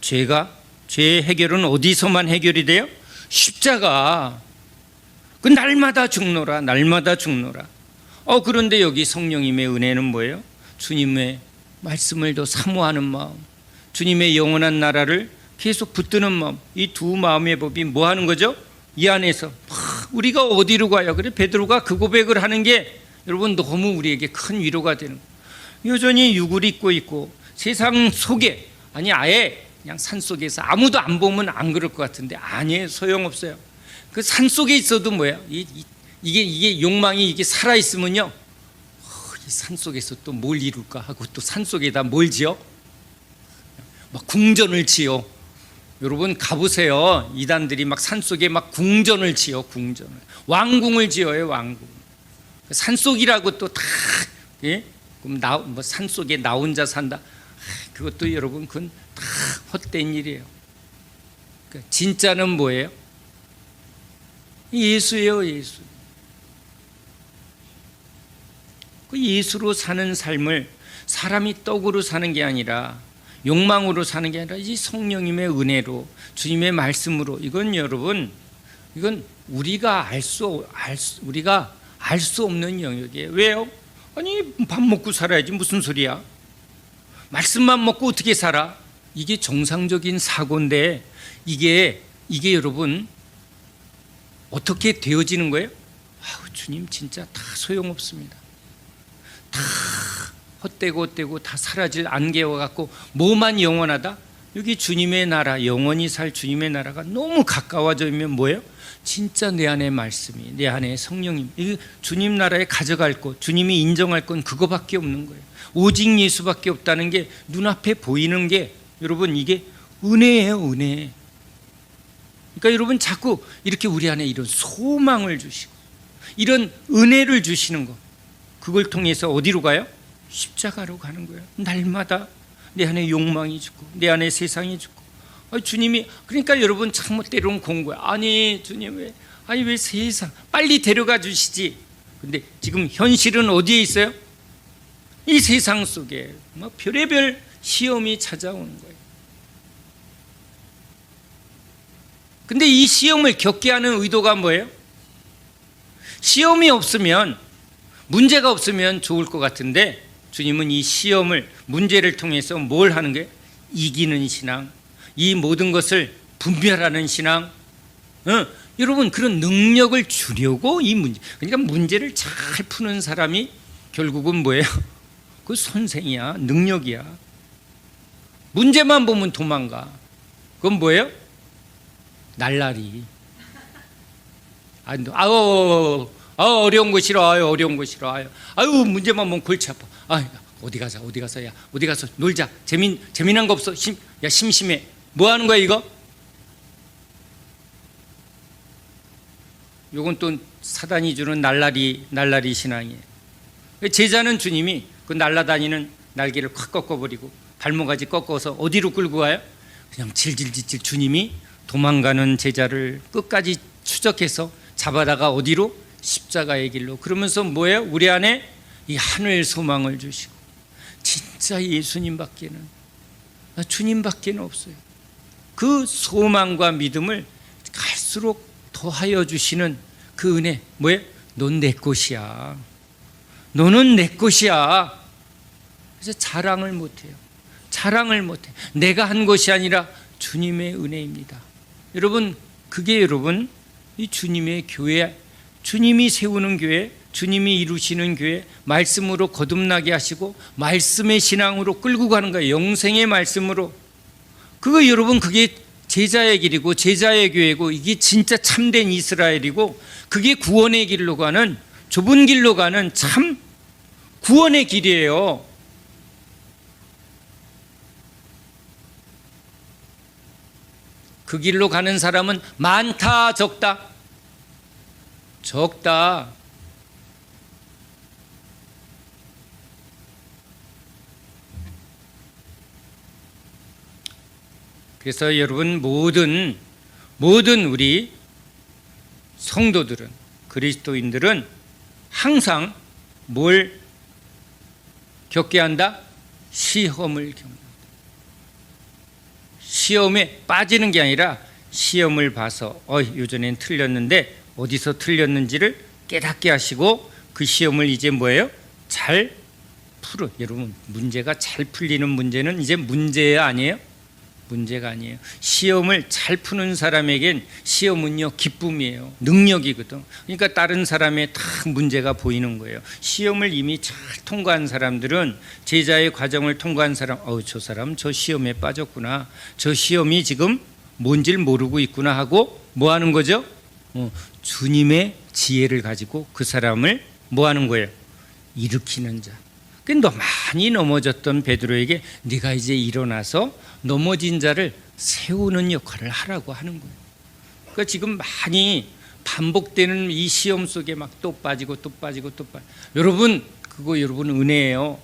죄의 해결은 어디서만 해결이 돼요? 십자가. 그 날마다 죽노라, 날마다 죽노라. 그런데 여기 성령님의 은혜는 뭐예요? 주님의 말씀을 더 사모하는 마음, 주님의 영원한 나라를 계속 붙드는 마음, 이 두 마음의 법이 뭐 하는 거죠? 이 안에서 우리가 어디로 가요? 그래 베드로가 그 고백을 하는 게 여러분 너무 우리에게 큰 위로가 되는 거예요. 여전히 육을 입고 있고 세상 속에, 아니 아예 그냥 산 속에서 아무도 안 보면 안 그럴 것 같은데 아니에요. 소용없어요. 그 산 속에 있어도 뭐야? 이게 욕망이 이게 살아 있으면요, 이 산 속에서 또 뭘 이룰까 하고 또 산 속에다 뭘 지어? 막 궁전을 지어. 여러분 가보세요. 이단들이 막 산 속에 막 궁전을 지어, 궁전을, 왕궁을 지어요, 왕궁. 산속이라고 또 다, 예? 그럼 뭐 산속에 나 혼자 산다. 그것도 여러분 그건 다 헛된 일이에요. 그러니까 진짜는 뭐예요? 예수예요, 예수. 그 예수로 사는 삶을 사람이 떡으로 사는 게 아니라, 욕망으로 사는 게 아니라 이 성령님의 은혜로, 주님의 말씀으로, 이건 여러분, 이건 우리가 알 수 없는 영역이에요. 왜요? 아니 밥 먹고 살아야지 무슨 소리야? 말씀만 먹고 어떻게 살아? 이게 정상적인 사고인데 이게 여러분 어떻게 되어지는 거예요? 주님 진짜 다 소용없습니다. 다 헛되고 다 사라질 안개와 같고 뭐만 영원하다? 여기 주님의 나라, 영원히 살 주님의 나라가 너무 가까워지면 뭐예요? 진짜 내 안에 말씀이, 내 안에 성령님, 이 주님 나라에 가져갈 것, 주님이 인정할 건 그거밖에 없는 거예요. 오직 예수밖에 없다는 게 눈앞에 보이는 게 여러분 이게 은혜예요, 은혜. 그러니까 여러분 자꾸 이렇게 우리 안에 이런 소망을 주시고 이런 은혜를 주시는 것, 그걸 통해서 어디로 가요? 십자가로 가는 거예요. 날마다 내 안에 욕망이 죽고 내 안에 세상이 죽고. 주님이, 그러니까 여러분 참 때로는 공고야. 아니 주님 왜 세상 빨리 데려가 주시지. 근데 지금 현실은 어디에 있어요? 이 세상 속에 뭐 별의별 시험이 찾아오는 거예요. 근데 이 시험을 겪게 하는 의도가 뭐예요? 시험이 없으면, 문제가 없으면 좋을 것 같은데 주님은 이 시험을, 문제를 통해서 뭘 하는 거예요? 이기는 신앙, 이 모든 것을 분별하는 신앙, 여러분 그런 능력을 주려고 이 문제, 그러니까 문제를 잘 푸는 사람이 결국은 뭐예요? 그 선생이야, 능력이야. 문제만 보면 도망가. 그건 뭐예요? 날라리. 어려운 거 싫어. 어려운 거 싫어. 문제만 보면 골치 아파. 어디 가서 놀자. 재미난 거 없어. 심심해. 뭐 하는 거야 이거? 요건 또 사단이 주는 날라리 신앙이에요. 제자는 주님이 그 날아다니는 날개를 확 꺾어버리고 발목까지 꺾어서 어디로 끌고 가요? 그냥 질질질질 주님이 도망가는 제자를 끝까지 추적해서 잡아다가 어디로? 십자가의 길로. 그러면서 뭐예요? 우리 안에 이 하늘 소망을 주시고, 진짜 예수님밖에는, 주님밖에는 없어요. 그 소망과 믿음을 갈수록 더하여 주시는 그 은혜, 뭐예요? 넌 내 것이야. 너는 내 것이야. 그래서 자랑을 못해요. 내가 한 것이 아니라 주님의 은혜입니다. 여러분, 그게 여러분 이 주님의 교회, 주님이 세우는 교회, 주님이 이루시는 교회, 말씀으로 거듭나게 하시고 말씀의 신앙으로 끌고 가는 거예요. 영생의 말씀으로. 그거 여러분, 그게 제자의 길이고 제자의 교회고, 이게 진짜 참된 이스라엘이고, 그게 구원의 길로 가는, 좁은 길로 가는 참 구원의 길이에요. 그 길로 가는 사람은 많다, 적다? 적다. 그래서 여러분 모든 우리 성도들은, 그리스도인들은 항상 뭘 겪게 한다? 시험을 겪는다. 시험에 빠지는 게 아니라 시험을 봐서 요전엔 틀렸는데 어디서 틀렸는지를 깨닫게 하시고 그 시험을 이제 뭐예요? 잘 여러분, 문제가 잘 풀리는 문제는 이제 문제 아니에요? 문제가 아니에요. 시험을 잘 푸는 사람에겐 시험은요 기쁨이에요. 능력이거든. 그러니까 다른 사람의 다 문제가 보이는 거예요. 시험을 이미 잘 통과한 사람들은, 제자의 과정을 통과한 사람, 저 사람 저 시험에 빠졌구나, 저 시험이 지금 뭔지를 모르고 있구나 하고 뭐 하는 거죠? 주님의 지혜를 가지고 그 사람을 뭐 하는 거예요? 일으키는 자. 너 많이 넘어졌던 베드로에게 네가 이제 일어나서 넘어진 자를 세우는 역할을 하라고 하는 거예요. 그러니까 지금 많이 반복되는 이 시험 속에 막 또 빠지고 또 빠지고 또 빠지고, 여러분 그거 여러분 은혜예요.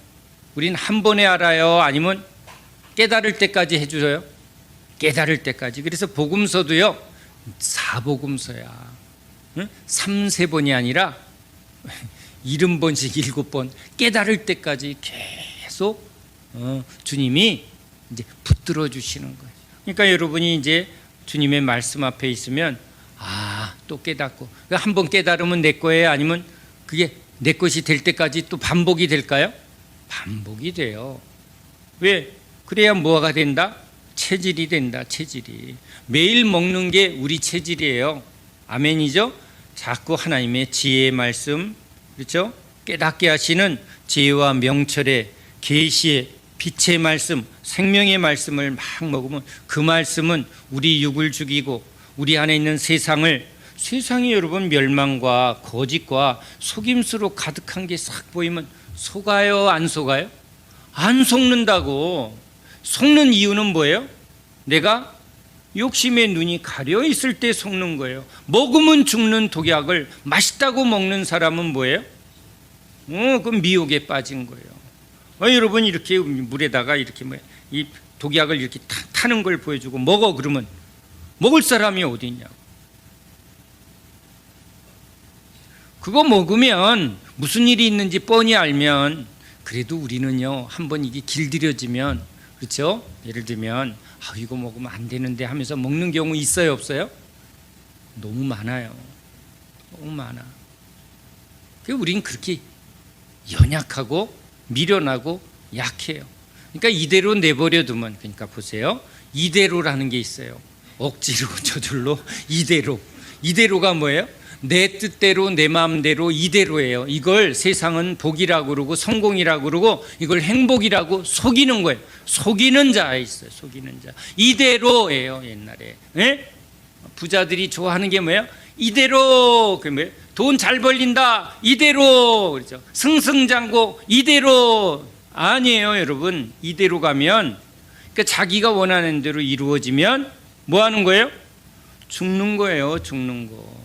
우린 한 번에 알아요? 아니면 깨달을 때까지 해줘요? 깨달을 때까지. 그래서 복음서도요 4복음서야. 3-4번이 아니라 70번씩 7번 깨달을 때까지 계속 주님이 이제 붙들어 주시는 거예요. 그러니까 여러분이 이제 주님의 말씀 앞에 있으면 또 깨닫고, 한 번 깨달으면 내 거예요? 아니면 그게 내 것이 될 때까지 또 반복이 될까요? 반복이 돼요. 왜? 그래야 뭐가 된다? 체질이 된다. 체질이. 매일 먹는 게 우리 체질이에요. 아멘이죠? 자꾸 하나님의 지혜의 말씀, 그렇죠? 깨닫게 하시는 지혜와 명철의 계시의 빛의 말씀, 생명의 말씀을 막 먹으면 그 말씀은 우리 육을 죽이고 우리 안에 있는 세상이 여러분 멸망과 거짓과 속임수로 가득한 게 싹 보이면 속아요, 안 속아요? 안 속는다고. 속는 이유는 뭐예요? 내가 욕심의 눈이 가려 있을 때 속는 거예요. 먹으면 죽는 독약을 맛있다고 먹는 사람은 뭐예요? 그럼 미혹에 빠진 거예요. 여러분 이렇게 물에다가 이렇게 이 독약을 이렇게 타는 걸 보여주고 먹어 그러면 먹을 사람이 어디 있냐고. 그거 먹으면 무슨 일이 있는지 뻔히 알면, 그래도 우리는요 한번 이게 길들여지면, 그렇죠? 예를 들면 이거 먹으면 안 되는데 하면서 먹는 경우 있어요, 없어요? 너무 많아요. 너무 많아. 우린 그렇게 연약하고 미련하고 약해요. 그러니까 이대로 내버려 두면, 그러니까 보세요, 이대로라는 게 있어요. 억지로 저절로 이대로가 뭐예요? 내 뜻대로 내 마음대로 이대로예요. 이걸 세상은 복이라고 그러고 성공이라고 그러고 이걸 행복이라고 속이는 거예요. 속이는 자 있어요. 속이는 자. 이대로예요. 옛날에 부자들이 좋아하는 게 뭐예요? 이대로. 그 뭐예요? 돈 잘 벌린다 이대로. 그렇죠? 승승장구 이대로. 아니에요, 여러분. 이대로 가면, 그러니까 자기가 원하는 대로 이루어지면 뭐 하는 거예요? 죽는 거예요. 죽는 거.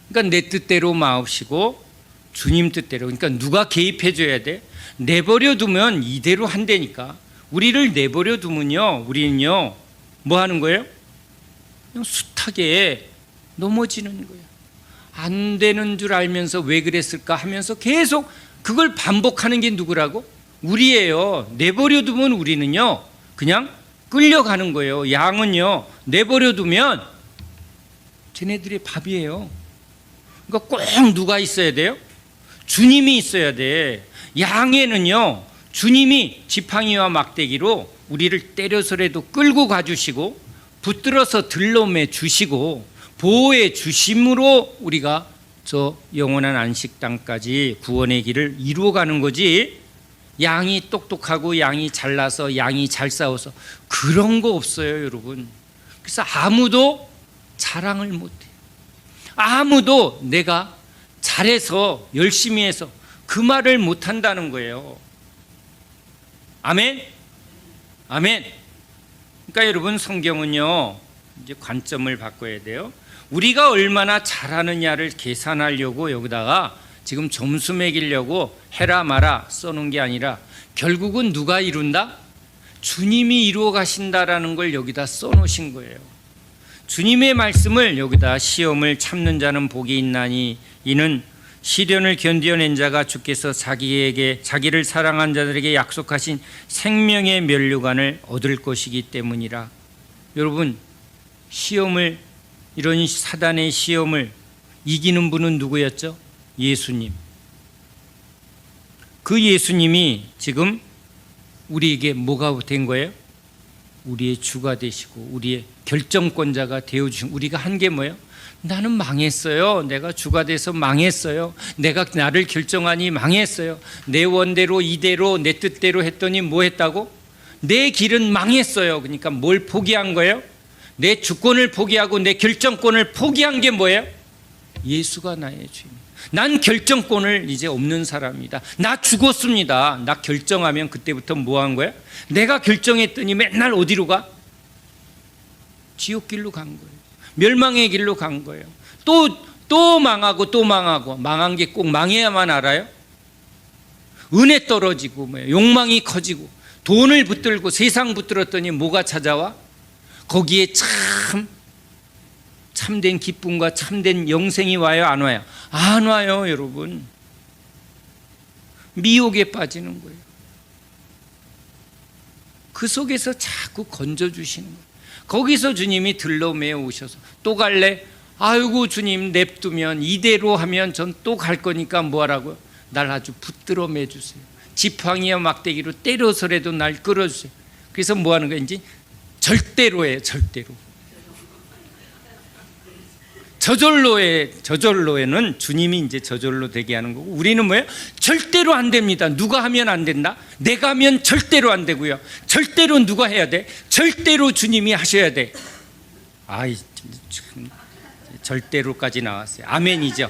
그러니까 내 뜻대로 마옵시고 주님 뜻대로. 그러니까 누가 개입해 줘야 돼? 내버려 두면 이대로 한다니까. 우리를 내버려 두면요, 우리는요 뭐 하는 거예요? 그냥 숱하게 넘어지는 거예요. 안 되는 줄 알면서 왜 그랬을까 하면서 계속 그걸 반복하는 게 누구라고? 우리예요. 내버려 두면 우리는요 그냥 끌려가는 거예요. 양은요 내버려 두면 쟤네들의 밥이에요. 그러니까 꼭 누가 있어야 돼요? 주님이 있어야 돼. 양에는요 주님이 지팡이와 막대기로 우리를 때려서라도 끌고 가주시고 붙들어서 들러매 주시고 보호해 주심으로 우리가 저 영원한 안식 땅까지 구원의 길을 이루어가는 거지. 양이 똑똑하고 양이 잘나서 양이 잘 싸워서 그런 거 없어요, 여러분. 그래서 아무도 자랑을 못해요. 아무도 내가 잘해서 열심히 해서 그 말을 못한다는 거예요. 아멘? 아멘. 그러니까 여러분 성경은요 이제 관점을 바꿔야 돼요. 우리가 얼마나 잘하느냐를 계산하려고 여기다가 지금 점수 매기려고 해라 마라 써놓은 게 아니라 결국은 누가 이룬다? 주님이 이루어 가신다라는 걸 여기다 써놓으신 거예요. 주님의 말씀을 여기다 시험을 참는 자는 복이 있나니 이는 시련을 견디어낸 자가 주께서 자기를 사랑한 자들에게 약속하신 생명의 면류관을 얻을 것이기 때문이라. 여러분 시험을, 이런 사단의 시험을 이기는 분은 누구였죠? 예수님. 그 예수님이 지금 우리에게 뭐가 된 거예요? 우리의 주가 되시고 우리의 결정권자가 되어주신, 우리가 한 게 뭐예요? 나는 망했어요. 내가 주가 돼서 망했어요. 내가 나를 결정하니 망했어요. 내 원대로 이대로 내 뜻대로 했더니 뭐 했다고? 내 길은 망했어요. 그러니까 뭘 포기한 거예요? 내 주권을 포기하고 내 결정권을 포기한 게 뭐예요? 예수가 나의 주입니다. 난 결정권을 이제 없는 사람이다. 나 죽었습니다. 나 결정하면 그때부터 뭐 한 거야? 내가 결정했더니 맨날 어디로 가? 지옥 길로 간 거예요. 멸망의 길로 간 거예요. 또 망하고 또 망하고, 망한 게 꼭 망해야만 알아요? 은혜 떨어지고 뭐예요? 욕망이 커지고 돈을 붙들고 세상 붙들었더니 뭐가 찾아와? 거기에 참된 기쁨과 참된 영생이 와요, 안 와요? 안 와요, 여러분. 미혹에 빠지는 거예요. 그 속에서 자꾸 건져주시는 거예요. 거기서 주님이 들러매어 오셔서 또 갈래? 아이고 주님 냅두면 이대로 하면 전 또 갈 거니까 뭐 하라고요? 날 아주 붙들어 매주세요. 지팡이와 막대기로 때려서라도 날 끌어주세요. 그래서 뭐 하는 거예요? 이제 절대로예요. 절대로. 저절로에는 주님이 이제 저절로 되게 하는 거고, 우리는 뭐예요? 절대로 안 됩니다. 누가 하면 안 된다? 내가 하면 절대로 안 되고요. 절대로 누가 해야 돼? 절대로 주님이 하셔야 돼. 아이, 참, 절대로까지 나왔어요. 아멘이죠.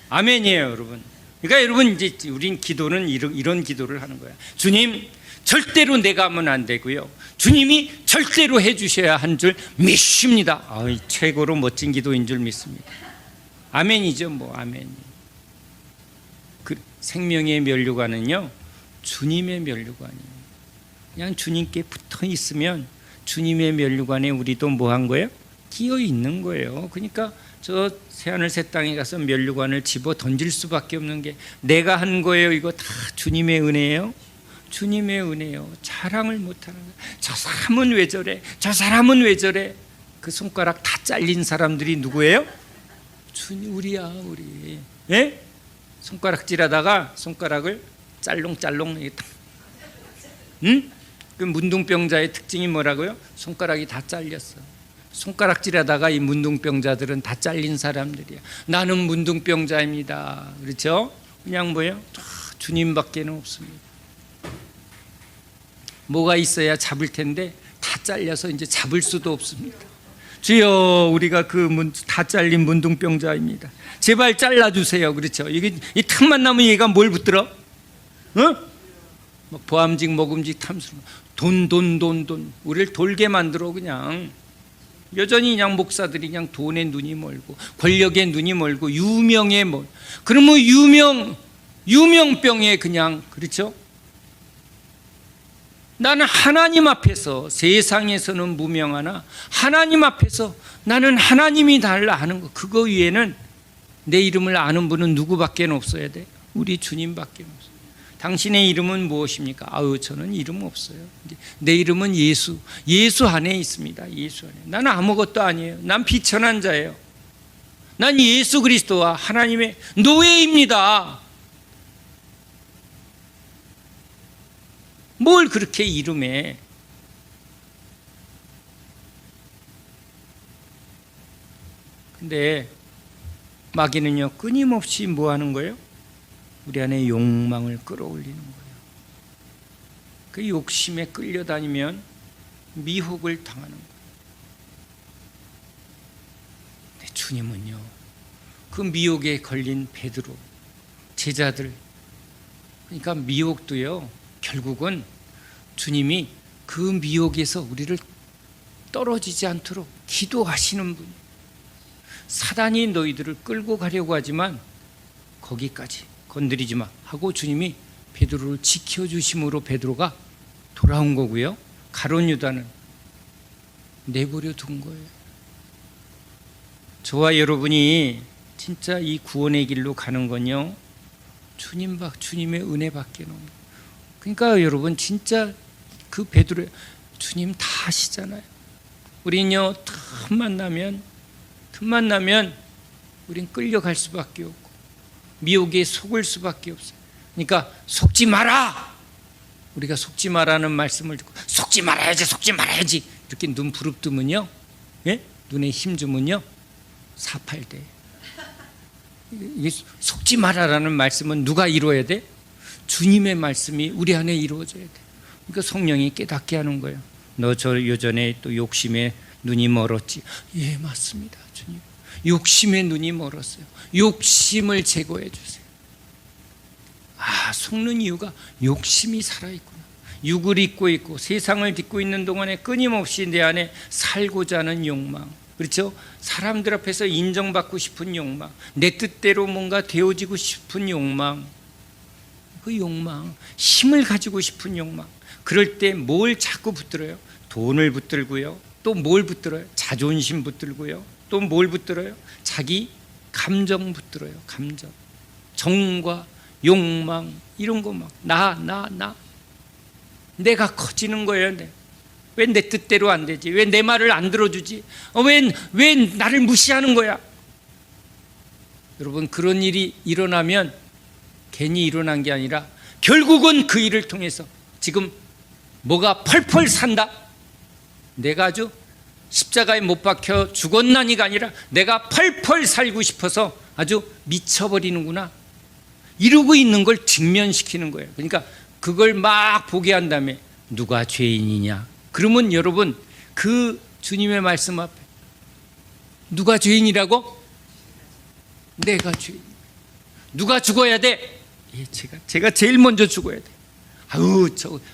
아멘이에요, 여러분. 그러니까 여러분 이제 우린 기도는 이런 기도를 하는 거야. 주님, 절대로 내가 하면 안 되고요. 주님이 절대로 해주셔야 한 줄 믿습니다. 최고로 멋진 기도인 줄 믿습니다. 아멘이죠, 뭐 아멘. 그 생명의 면류관은요, 주님의 면류관이에요. 그냥 주님께 붙어 있으면 주님의 면류관에 우리도 뭐 한 거예요? 끼어 있는 거예요. 그러니까 저 새하늘 새 땅에 가서 면류관을 집어 던질 수밖에 없는 게, 내가 한 거예요. 이거 다 주님의 은혜예요. 주님의 은혜요. 자랑을 못하는 거예요. 저 사람은 왜 저래? 저 사람은 왜 저래? 그 손가락 다 잘린 사람들이 누구예요? 주님, 우리야, 우리. 예? 손가락질하다가 손가락을 짤롱짤롱. 응? 그 문둥병자의 특징이 뭐라고요? 손가락이 다 잘렸어. 손가락질하다가 이 문둥병자들은 다 잘린 사람들이야. 나는 문둥병자입니다. 그렇죠? 그냥 뭐예요? 주님밖에는 없습니다. 뭐가 있어야 잡을 텐데 다 잘려서 이제 잡을 수도 없습니다. 주여, 우리가 그 다 잘린 문둥병자입니다. 제발 잘라주세요. 그렇죠? 이게 이 틈만 나면 얘가 뭘 붙들어? 막 보암직 먹음직 탐스, 돈. 우리를 돌게 만들어. 그냥 여전히 그냥 목사들이 그냥 돈에 눈이 멀고 권력에 눈이 멀고 유명에 멀. 그러면 유명병에 그냥, 그렇죠? 나는 하나님 앞에서, 세상에서는 무명하나 하나님 앞에서 나는 하나님이 달라 하는 거, 그거 위에는 내 이름을 아는 분은 누구밖에 없어야 돼? 우리 주님밖에 없어요. 당신의 이름은 무엇입니까? 저는 이름 없어요. 내 이름은 예수 안에 있습니다. 예수 안에. 나는 아무것도 아니에요. 난 비천한 자예요. 난 예수 그리스도와 하나님의 노예입니다. 뭘 그렇게 이름해? 근데 마귀는요, 끊임없이 뭐 하는 거예요? 우리 안에 욕망을 끌어올리는 거예요. 그 욕심에 끌려다니면 미혹을 당하는 거예요. 근데 주님은요, 그 미혹에 걸린 베드로, 제자들, 그러니까 미혹도요, 결국은 주님이 그 미혹에서 우리를 떨어지지 않도록 기도하시는 분이에요. 사단이 너희들을 끌고 가려고 하지만 거기까지 건드리지 마 하고 주님이 베드로를 지켜주심으로 베드로가 돌아온 거고요. 가룟 유다는 내버려 둔 거예요. 저와 여러분이 진짜 이 구원의 길로 가는 건요, 주님의 은혜밖에 없는. 그러니까 여러분, 진짜 그 베드로, 주님 다 아시잖아요. 우린요, 틈만 나면 우린 끌려갈 수밖에 없고 미혹에 속을 수밖에 없어요. 그러니까 속지 마라. 우리가 속지 마라는 말씀을 듣고 속지 말아야지, 속지 말아야지 이렇게 눈 부릅뜨면요, 예? 눈에 힘 주면요 사팔대. 이게 속지 마라라는 말씀은 누가 이루어야 돼? 주님의 말씀이 우리 안에 이루어져야 돼. 그러니까 성령이 깨닫게 하는 거예요. 너 저 요전에 또 욕심에 눈이 멀었지. 예, 맞습니다, 주님. 욕심에 눈이 멀었어요. 욕심을 제거해 주세요. 아, 속는 이유가 욕심이 살아있구나. 육을 입고 있고 세상을 딛고 있는 동안에 끊임없이 내 안에 살고자 하는 욕망, 그렇죠? 사람들 앞에서 인정받고 싶은 욕망, 내 뜻대로 뭔가 되어지고 싶은 욕망, 그 욕망, 힘을 가지고 싶은 욕망. 그럴 때 뭘 자꾸 붙들어요? 돈을 붙들고요. 또 뭘 붙들어요? 자존심 붙들고요. 또 뭘 붙들어요? 자기 감정 붙들어요. 감정, 정과 욕망, 이런 거 막 나 내가 커지는 거예요. 왜 내 뜻대로 안 되지? 왜 내 말을 안 들어주지? 왜 나를 무시하는 거야? 여러분, 그런 일이 일어나면 괜히 일어난 게 아니라 결국은 그 일을 통해서 지금 뭐가 펄펄 산다? 내가 아주 십자가에 못 박혀 죽었나니가 아니라 내가 펄펄 살고 싶어서 아주 미쳐버리는구나, 이러고 있는 걸 직면시키는 거예요. 그러니까 그걸 막 보게 한 다음에 누가 죄인이냐? 그러면 여러분, 그 주님의 말씀 앞에 누가 죄인이라고? 내가 죄인. 누가 죽어야 돼? 예, 제가 제일 먼저 죽어야 돼. 아유,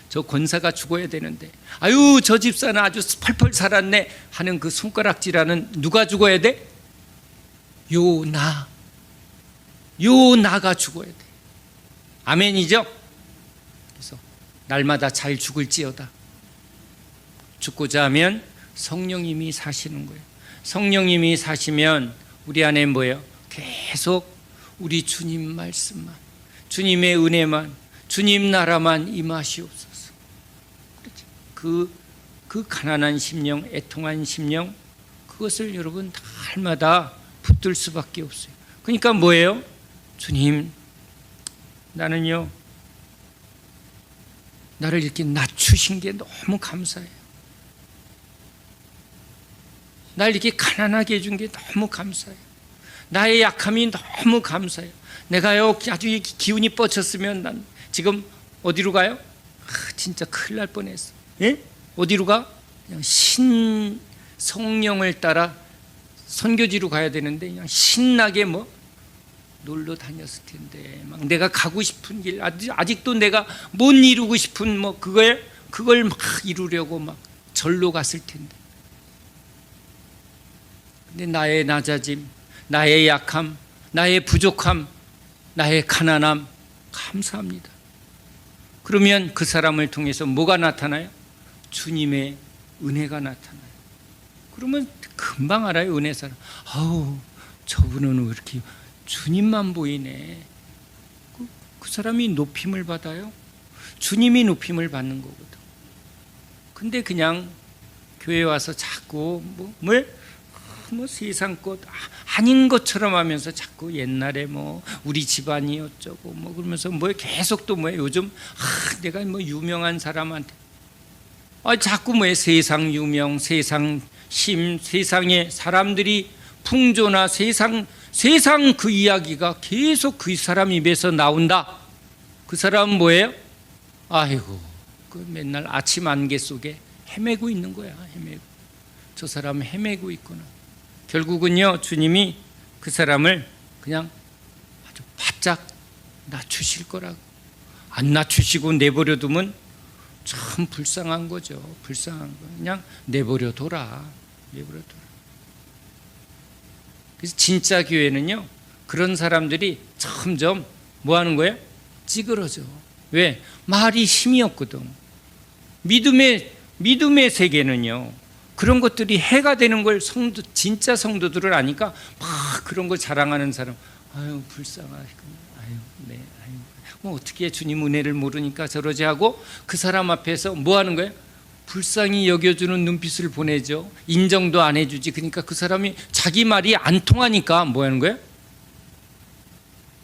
저 권사가 죽어야 되는데, 아유, 저 집사는 아주 펄펄 살았네 하는 그 손가락질하는 누가 죽어야 돼? 나가 죽어야 돼. 아멘이죠? 그래서 날마다 잘 죽을지어다. 죽고자 하면 성령님이 사시는 거예요. 성령님이 사시면 우리 안에 뭐예요? 계속 우리 주님 말씀만, 주님의 은혜만, 주님 나라만 임하시옵소서. 그 가난한 심령, 애통한 심령, 그것을 여러분 날마다 붙들 수밖에 없어요. 그러니까 뭐예요? 주님, 나는요, 나를 이렇게 낮추신 게 너무 감사해요. 날 이렇게 가난하게 해준 게 너무 감사해요. 나의 약함이 너무 감사해요. 내가요 아주 기운이 뻗쳤으면 난 지금 어디로 가요? 진짜 큰일 날 뻔했어. 예? 어디로 가? 그냥 성령을 따라 선교지로 가야 되는데 그냥 신나게 놀러 다녔을 텐데, 막 내가 가고 싶은 길, 아직도 내가 못 이루고 싶은 그걸 막 이루려고 막 절로 갔을 텐데. 근데 나의 낮아짐, 나의 약함, 나의 부족함, 나의 가난함 감사합니다. 그러면 그 사람을 통해서 뭐가 나타나요? 주님의 은혜가 나타나요. 그러면 금방 알아요, 은혜 사람. 아우, 저분은 왜 이렇게 주님만 보이네. 그 사람이 높임을 받아요. 주님이 높임을 받는 거거든. 근데 그냥 교회 와서 자꾸 세상 것 아닌 것처럼 하면서 자꾸 옛날에 우리 집안이 어쩌고 그러면서 계속 또 요즘 내가 유명한 사람한테 자꾸 세상 유명, 세상 힘, 세상에 사람들이 풍조나 세상 그 이야기가 계속 그 사람 입에서 나온다. 그 사람은 뭐예요? 아이고, 그 맨날 아침 안개 속에 헤매고 있는 거야. 헤매고. 저 사람 헤매고 있구나. 결국은요, 주님이 그 사람을 그냥 아주 바짝 낮추실 거라고. 안 낮추시고 내버려 두면 참 불쌍한 거죠. 불쌍한 거. 그냥 내버려 둬라. 그래서 진짜 교회는요, 그런 사람들이 점점 뭐 하는 거예요? 찌그러져. 왜? 말이 힘이 없거든. 믿음의 세계는요, 그런 것들이 해가 되는 걸 진짜 성도들을 아니까 막 그런 걸 자랑하는 사람, 아유, 불쌍하시구나. 아유, 네, 아유. 어떻게 주님 은혜를 모르니까 저러지 하고 그 사람 앞에서 뭐 하는 거예요? 불쌍히 여겨주는 눈빛을 보내죠. 인정도 안 해주지. 그러니까 그 사람이 자기 말이 안 통하니까 뭐 하는 거예요?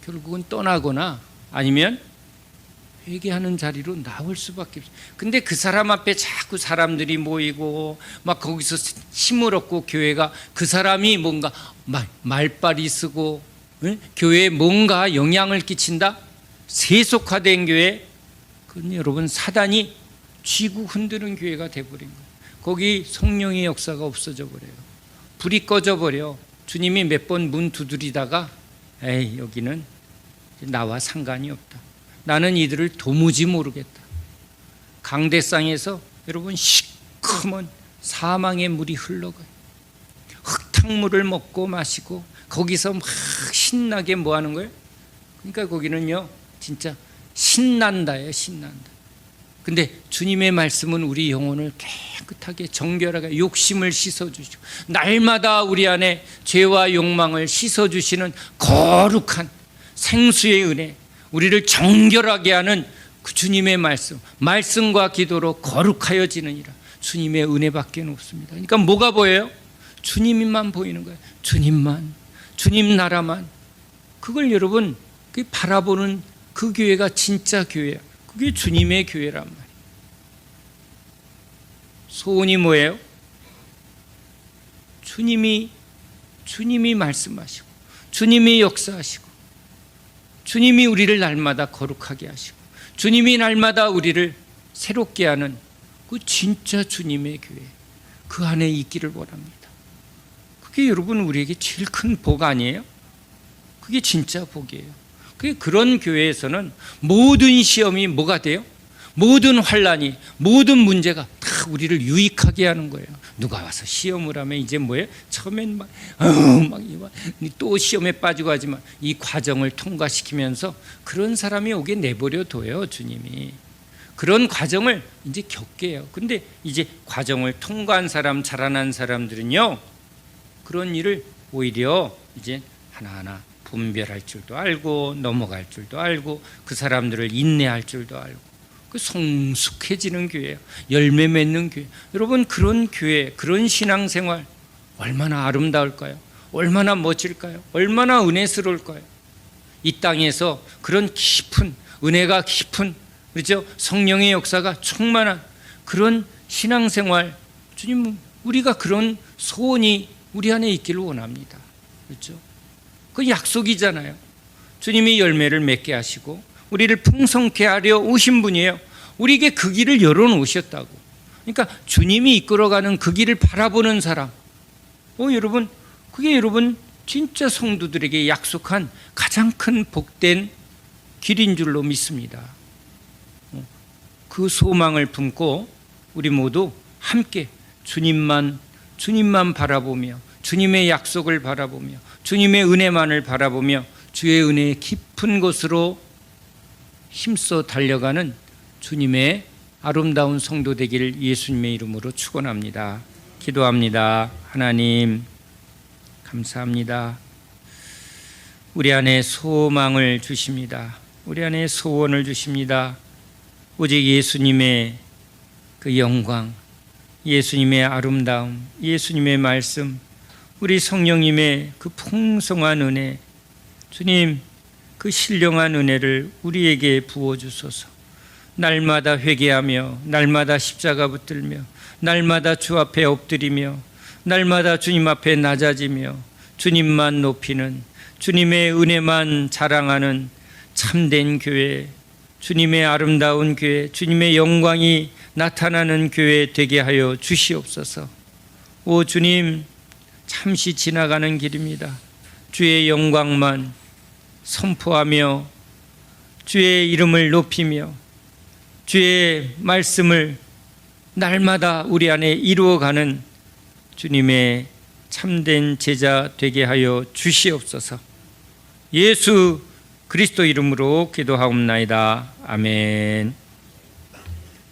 결국은 떠나거나 아니면 회개하는 자리로 나올 수밖에 없어요. 근데 그 사람 앞에 자꾸 사람들이 모이고 막 거기서 힘을 얻고 교회가 그 사람이 뭔가 말빨이 쓰고 교회에 뭔가 영향을 끼친다? 세속화된 교회, 그건 여러분 사단이 쥐고 흔드는 교회가 돼버린 거예요. 거기 성령의 역사가 없어져 버려요. 불이 꺼져 버려. 주님이 몇 번 문 두드리다가 에이 여기는 나와 상관이 없다. 나는 이들을 도무지 모르겠다. 강대상에서 여러분 시커먼 사망의 물이 흘러가요. 흙탕물을 먹고 마시고 거기서 막 신나게 뭐 하는 거예요? 그러니까 거기는요 진짜 신난다예요. 신난다. 근데 주님의 말씀은 우리 영혼을 깨끗하게 정결하게 욕심을 씻어주시고 날마다 우리 안에 죄와 욕망을 씻어주시는 거룩한 생수의 은혜, 우리를 정결하게 하는 그 주님의 말씀과 기도로 거룩하여지느니라. 주님의 은혜밖에 없습니다. 그러니까 뭐가 보여요? 주님만 보이는 거예요. 주님만, 주님 나라만. 그걸 여러분 바라보는 그 교회가 진짜 교회야. 그게 주님의 교회란 말이에요. 소원이 뭐예요? 주님이 말씀하시고 주님이 역사하시고 주님이 우리를 날마다 거룩하게 하시고 주님이 날마다 우리를 새롭게 하는 그 진짜 주님의 교회, 그 안에 있기를 원합니다. 그게 여러분 우리에게 제일 큰 복 아니에요? 그게 진짜 복이에요. 그런 교회에서는 모든 시험이 뭐가 돼요? 모든 환난이, 모든 문제가 다 우리를 유익하게 하는 거예요. 누가 와서 시험을 하면 이제 뭐예요? 처음엔 또 시험에 빠지고 하지만 이 과정을 통과시키면서 그런 사람이 오게 내버려 둬요, 주님이. 그런 과정을 이제 겪게 해요. 근데 이제 과정을 통과한 사람, 자라난 사람들은요, 그런 일을 오히려 이제 하나하나 분별할 줄도 알고 넘어갈 줄도 알고 그 사람들을 인내할 줄도 알고 그 성숙해지는 교회예요. 열매 맺는 교회. 여러분 그런 교회, 그런 신앙생활 얼마나 아름다울까요? 얼마나 멋질까요? 얼마나 은혜스러울까요? 이 땅에서 그런 깊은 은혜가 깊은 그렇죠? 성령의 역사가 충만한 그런 신앙생활, 주님 우리가 그런 소원이 우리 안에 있기를 원합니다. 그렇죠? 그 약속이잖아요. 주님이 열매를 맺게 하시고 우리를 풍성케 하려 오신 분이에요. 우리에게 그 길을 열어놓으셨다고. 그러니까 주님이 이끌어가는 그 길을 바라보는 사람, 여러분 그게 여러분 진짜 성도들에게 약속한 가장 큰 복된 길인 줄로 믿습니다. 그 소망을 품고 우리 모두 함께 주님만 바라보며 주님의 약속을 바라보며 주님의 은혜만을 바라보며 주의 은혜의 깊은 곳으로 힘써 달려가는 주님의 아름다운 성도 되기를 예수님의 이름으로 축원합니다. 기도합니다. 하나님 감사합니다. 우리 안에 소망을 주십니다. 우리 안에 소원을 주십니다. 오직 예수님의 그 영광, 예수님의 아름다움, 예수님의 말씀, 우리 성령님의 그 풍성한 은혜, 주님 그 신령한 은혜를 우리에게 부어주소서. 날마다 회개하며 날마다 십자가 붙들며 날마다 주 앞에 엎드리며 날마다 주님 앞에 낮아지며 주님만 높이는, 주님의 은혜만 자랑하는 참된 교회, 주님의 아름다운 교회, 주님의 영광이 나타나는 교회 되게 하여 주시옵소서. 오 주님, 잠시 지나가는 길입니다. 주의 영광만 선포하며 주의 이름을 높이며 주의 말씀을 날마다 우리 안에 이루어가는 주님의 참된 제자 되게 하여 주시옵소서. 예수 그리스도 이름으로 기도하옵나이다. 아멘.